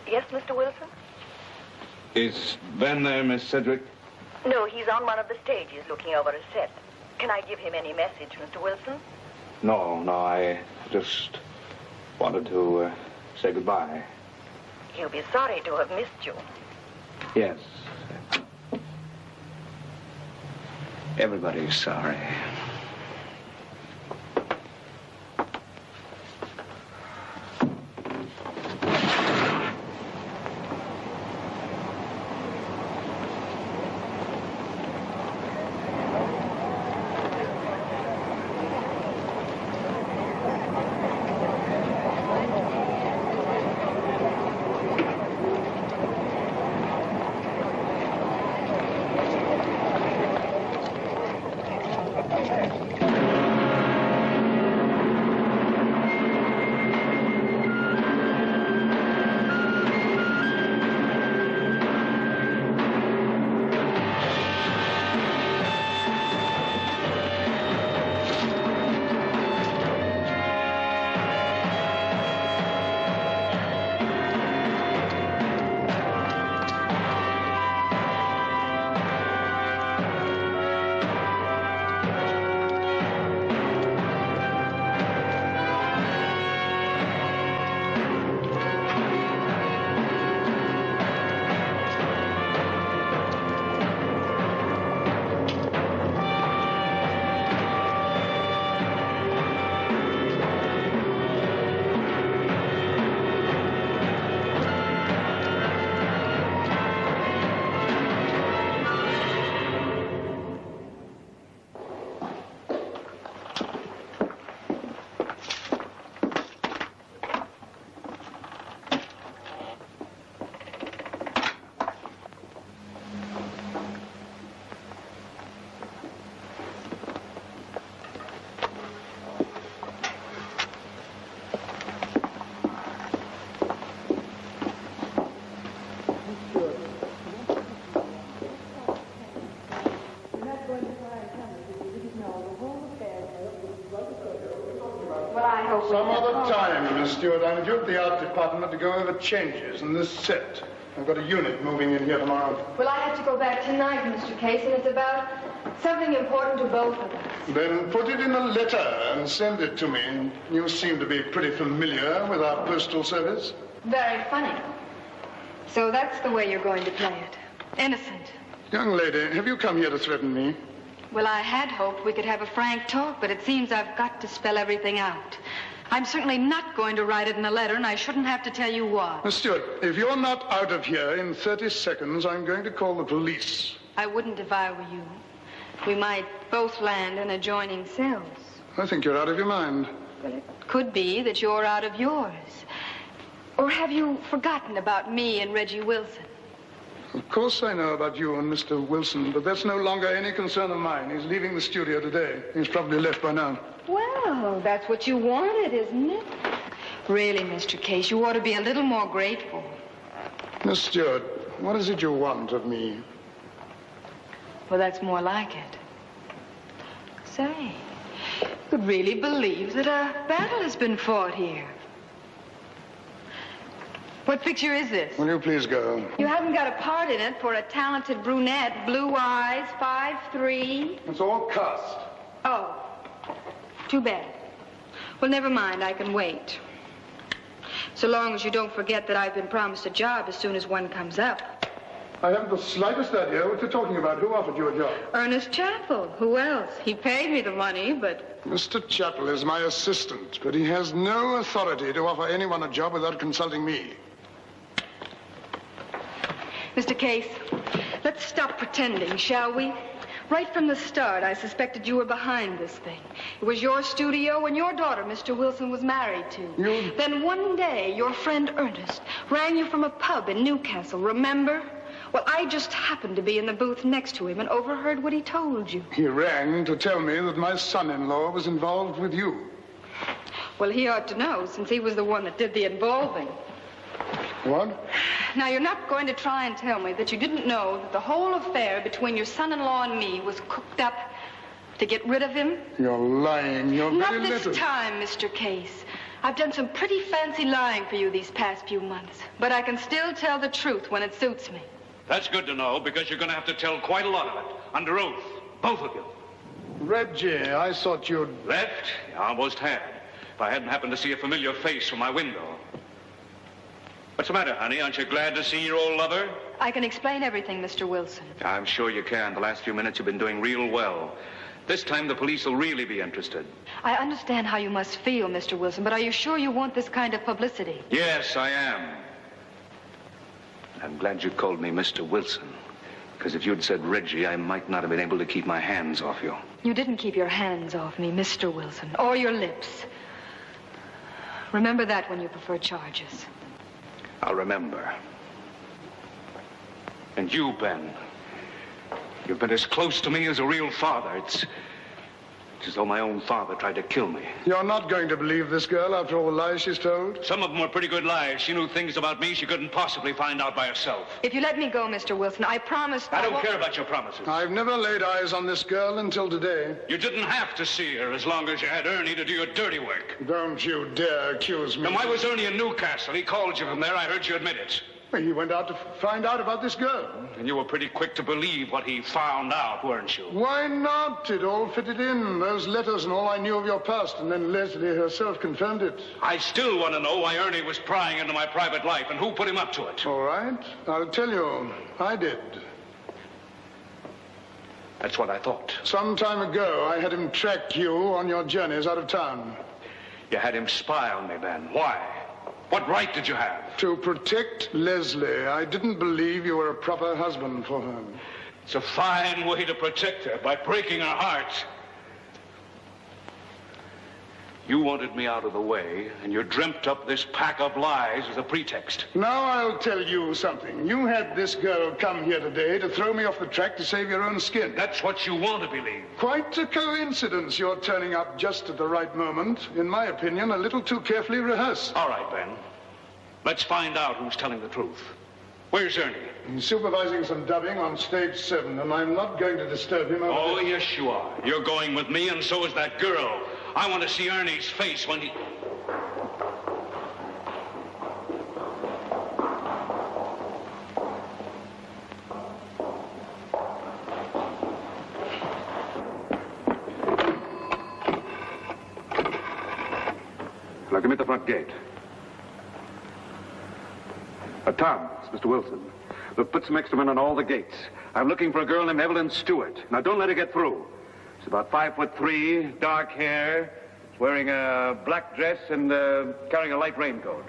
Yes, Mr. Wilson? Is Ben there, Miss Sedgwick? No, he's on one of the stages looking over a set. Can I give him any message, Mr. Wilson? No, I just wanted to say goodbye. He'll be sorry to have missed you. Yes. Everybody's sorry. Some other time, Miss Stewart. I'm due at the art department to go over changes in this set. I've got a unit moving in here tomorrow. Well, I have to go back tonight, Mr. Case, and it's about something important to both of us. Then put it in a letter and send it to me. You seem to be pretty familiar with our postal service. Very funny. So that's the way you're going to play it. Innocent. Young lady, have you come here to threaten me? Well, I had hoped we could have a frank talk, but it seems I've got to spell everything out. I'm certainly not going to write it in a letter, and I shouldn't have to tell you why. Miss Stewart, if you're not out of here in 30 seconds, I'm going to call the police. I wouldn't if I were you. We might both land in adjoining cells. I think you're out of your mind. Well, it could be that you're out of yours. Or have you forgotten about me and Reggie Wilson? Of course I know about you and Mr. Wilson, but that's no longer any concern of mine. He's leaving the studio today. He's probably left by now. Well, that's what you wanted, isn't it? Really, Mr. Case, you ought to be a little more grateful. Miss Stewart, what is it you want of me? Well, that's more like it. Say, you could really believe that a battle has been fought here. What picture is this? Will you please go? You haven't got a part in it for a talented brunette, blue eyes, 5'3". It's all cast. Oh, too bad. Well, never mind, I can wait. So long as you don't forget that I've been promised a job as soon as one comes up. I haven't the slightest idea what you're talking about. Who offered you a job? Ernest Chappell. Who else? He paid me the money, but... Mr. Chappell is my assistant, but he has no authority to offer anyone a job without consulting me. Mr. Case, let's stop pretending, shall we? Right from the start, I suspected you were behind this thing. It was your studio and your daughter, Mr. Wilson, was married to. Then one day, your friend Ernest rang you from a pub in Newcastle, remember? Well, I just happened to be in the booth next to him and overheard what he told you. He rang to tell me that my son-in-law was involved with you. Well, he ought to know, since he was the one that did the involving. What? Now, you're not going to try and tell me that you didn't know that the whole affair between your son-in-law and me was cooked up to get rid of him? You're lying. You're very Not this little. time, Mr. Case. I've done some pretty fancy lying for you these past few months, but I can still tell the truth when it suits me. That's good to know, because you're going to have to tell quite a lot of it. Under oath. Both of you. Reggie, I thought you'd... Left? You almost had. If I hadn't happened to see a familiar face from my window. What's the matter, honey? Aren't you glad to see your old lover? I can explain everything, Mr. Wilson. I'm sure you can. The last few minutes you've been doing real well. This time the police will really be interested. I understand how you must feel, Mr. Wilson, but are you sure you want this kind of publicity? Yes, I am. I'm glad you called me Mr. Wilson. Because if you'd said Reggie, I might not have been able to keep my hands off you. You didn't keep your hands off me, Mr. Wilson, or your lips. Remember that when you prefer charges. I'll remember. And you, Ben, you've been as close to me as a real father. It's as though my own father tried to kill me. You're not going to believe this girl after all the lies she's told? Some of them were pretty good lies. She knew things about me she couldn't possibly find out by herself. If you let me go, Mr. Wilson, I promise... I don't care about your promises. I've never laid eyes on this girl until today. You didn't have to see her as long as you had Ernie to do your dirty work. Don't you dare accuse me. Then why was Ernie in Newcastle? He called you from there. I heard you admit it. He went out to find out about this girl. And you were pretty quick to believe what he found out, weren't you? Why not? It all fitted in. Those letters and all I knew of your past. And then Leslie herself confirmed it. I still want to know why Ernie was prying into my private life and who put him up to it. All right. I'll tell you. I did. That's what I thought. Some time ago, I had him track you on your journeys out of town. You had him spy on me, Ben. Why? What right did you have? To protect Leslie. I didn't believe you were a proper husband for her. It's a fine way to protect her, by breaking her heart. You wanted me out of the way, and you dreamt up this pack of lies as a pretext. Now I'll tell you something. You had this girl come here today to throw me off the track to save your own skin. That's what you want to believe. Quite a coincidence you're turning up just at the right moment. In my opinion, a little too carefully rehearsed. All right, Ben. Let's find out who's telling the truth. Where's Ernie? He's supervising some dubbing on stage 7, and I'm not going to disturb him. Oh, yes, you are. You're going with me, and so is that girl. I want to see Ernie's face when he... Now, come in the front gate. Tom, it's Mr. Wilson. Look, put some extra men on all the gates. I'm looking for a girl named Evelyn Stewart. Now, don't let her get through. She's about 5'3", dark hair, wearing a black dress and carrying a light raincoat.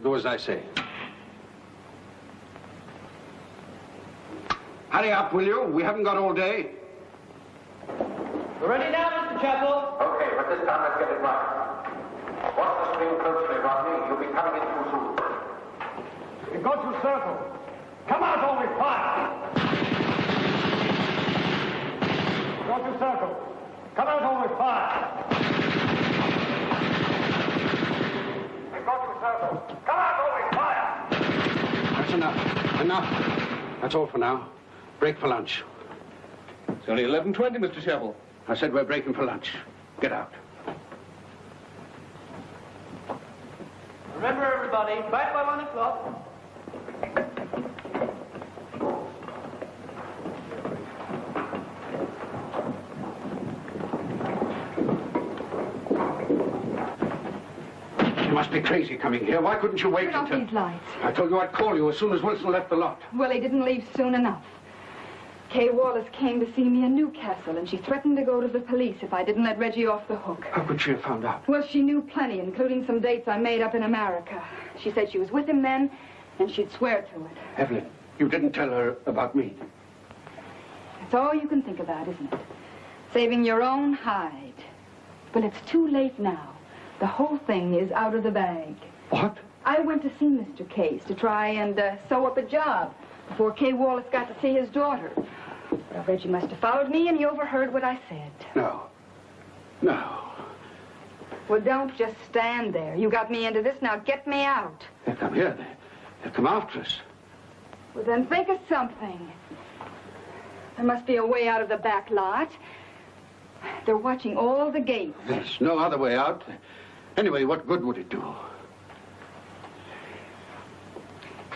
Do as I say. Hurry up, will you? We haven't got all day. We're ready now, Mr. Chapel. Okay, but this time let's get it right. Watch the screen closely, Rodney. You'll be coming in too soon. You go through circle. Come out, only fire. Go through circle. Come out, only fire. You go through circle. Come out, only fire. That's enough. Enough. That's all for now. Break for lunch. It's only 11:20, Mr. Shovel. I said we're breaking for lunch. Get out. Remember, everybody, back by 1 o'clock. You must be crazy coming here. Why couldn't you wait Turn off until... these lights. I told you I'd call you as soon as Wilson left the lot. Well, he didn't leave soon enough. Kay Wallace came to see me in Newcastle, and she threatened to go to the police if I didn't let Reggie off the hook. How could she have found out? Well, she knew plenty, including some dates I made up in America. She said she was with him then, and she'd swear to it. Evelyn, you didn't tell her about me. That's all you can think about, isn't it? Saving your own hide. But it's too late now. The whole thing is out of the bag. What? I went to see Mr. Case to try and sew up a job before Kay Wallace got to see his daughter. Well, Reggie must have followed me, and he overheard what I said. No. No. Well, don't just stand there. You got me into this, now get me out. They'll come here. They'll come after us. Well, then think of something. There must be a way out of the back lot. They're watching all the gates. There's no other way out. Anyway, what good would it do?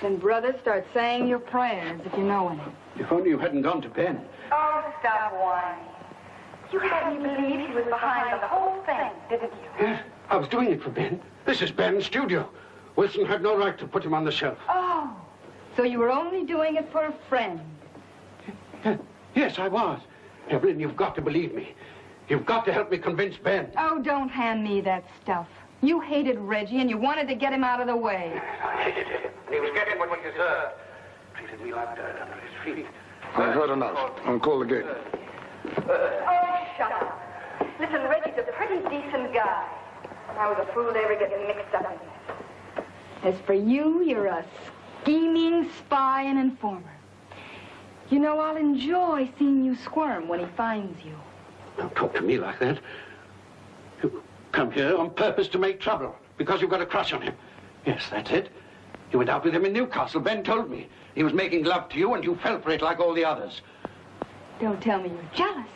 Then, brother, start saying your prayers if you know any. If only you hadn't gone to Ben. Oh, stop whining. You had me believe he was behind the whole thing, didn't you? Yes, I was doing it for Ben. This is Ben's studio. Wilson had no right to put him on the shelf. Oh, so you were only doing it for a friend. Yes, I was. Evelyn, you've got to believe me. You've got to help me convince Ben. Oh, don't hand me that stuff. You hated Reggie, and you wanted to get him out of the way. I hated him. He was getting what he deserved. Treated me like dirt under his feet. I've heard enough. I'll call the gate. Oh, shut up. Listen, Reggie's a pretty decent guy. I was a fool to ever get mixed up in this. As for you, you're a scheming spy and informer. You know, I'll enjoy seeing you squirm when he finds you. Don't talk to me like that. You come here on purpose to make trouble because you've got a crush on him. Yes, that's it. You went out with him in Newcastle. Ben told me. He was making love to you and you fell for it like all the others. Don't tell me you're jealous.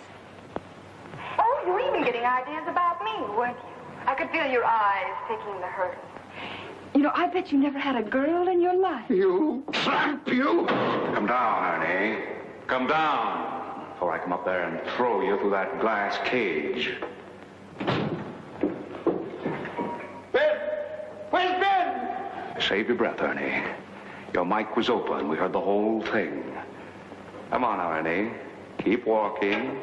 Oh, you were even getting ideas about me, weren't you? I could feel your eyes taking the hurt. You know, I bet you never had a girl in your life. You tramp, you! Come down, Ernie. Come down before I come up there and throw you through that glass cage. Ben! Where's Ben? Save your breath, Ernie. Your mic was open. We heard the whole thing. Come on now, Ernie. Keep walking.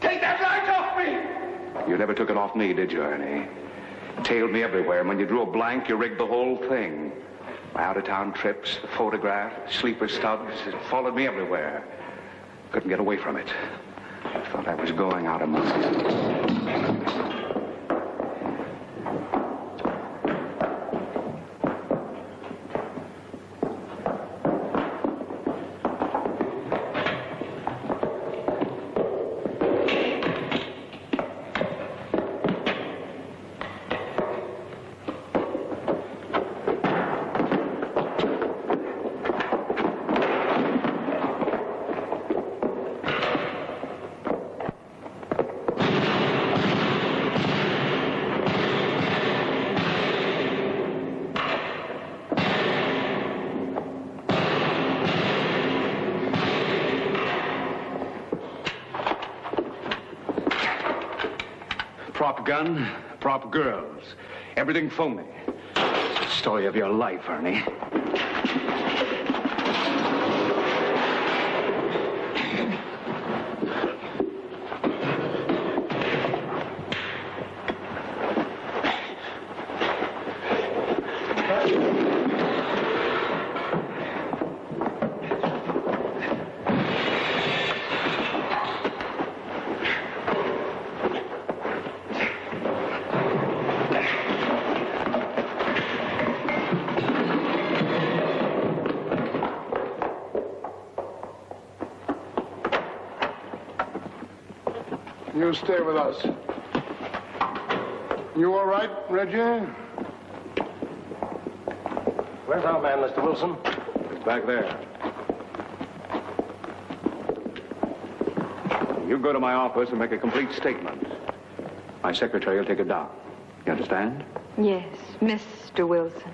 Take that light off me! You never took it off me, did you, Ernie? Tailed me everywhere, and when you drew a blank, you rigged the whole thing. My out-of-town trips, the photograph, sleeper stubs, it followed me everywhere. Couldn't get away from it. I thought I was going out of my mind. Prop gun, prop girls. Everything phony. It's the story of your life, Ernie. You stay with us. You all right, Reggie? Where's our man, Mr. Wilson? It's back there. You go to my office and make a complete statement. My secretary will take it down. You understand? Yes, Mr. Wilson.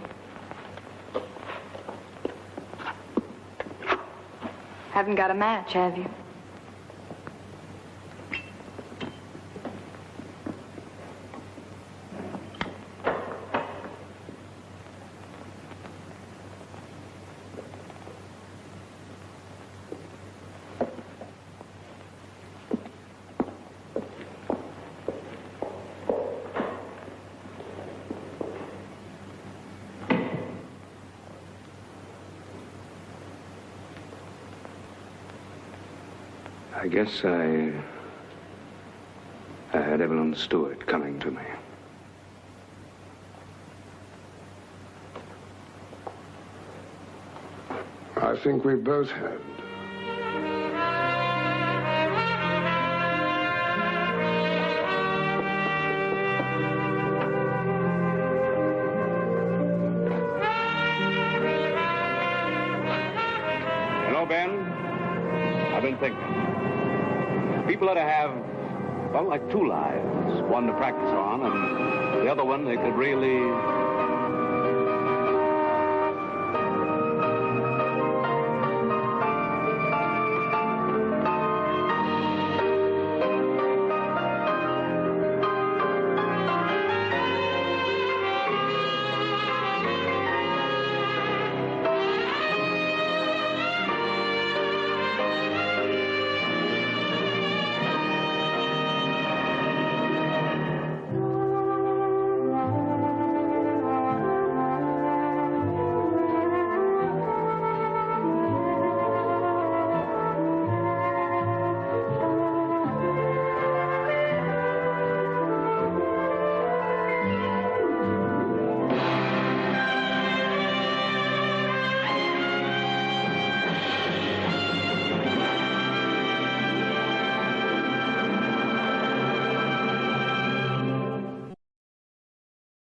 Haven't got a match, have you? I guess I had Evelyn Stewart coming to me. I think we both had. You know, Ben, I've been thinking. People ought to have, well, like two lives. One to practice on, and the other one they could really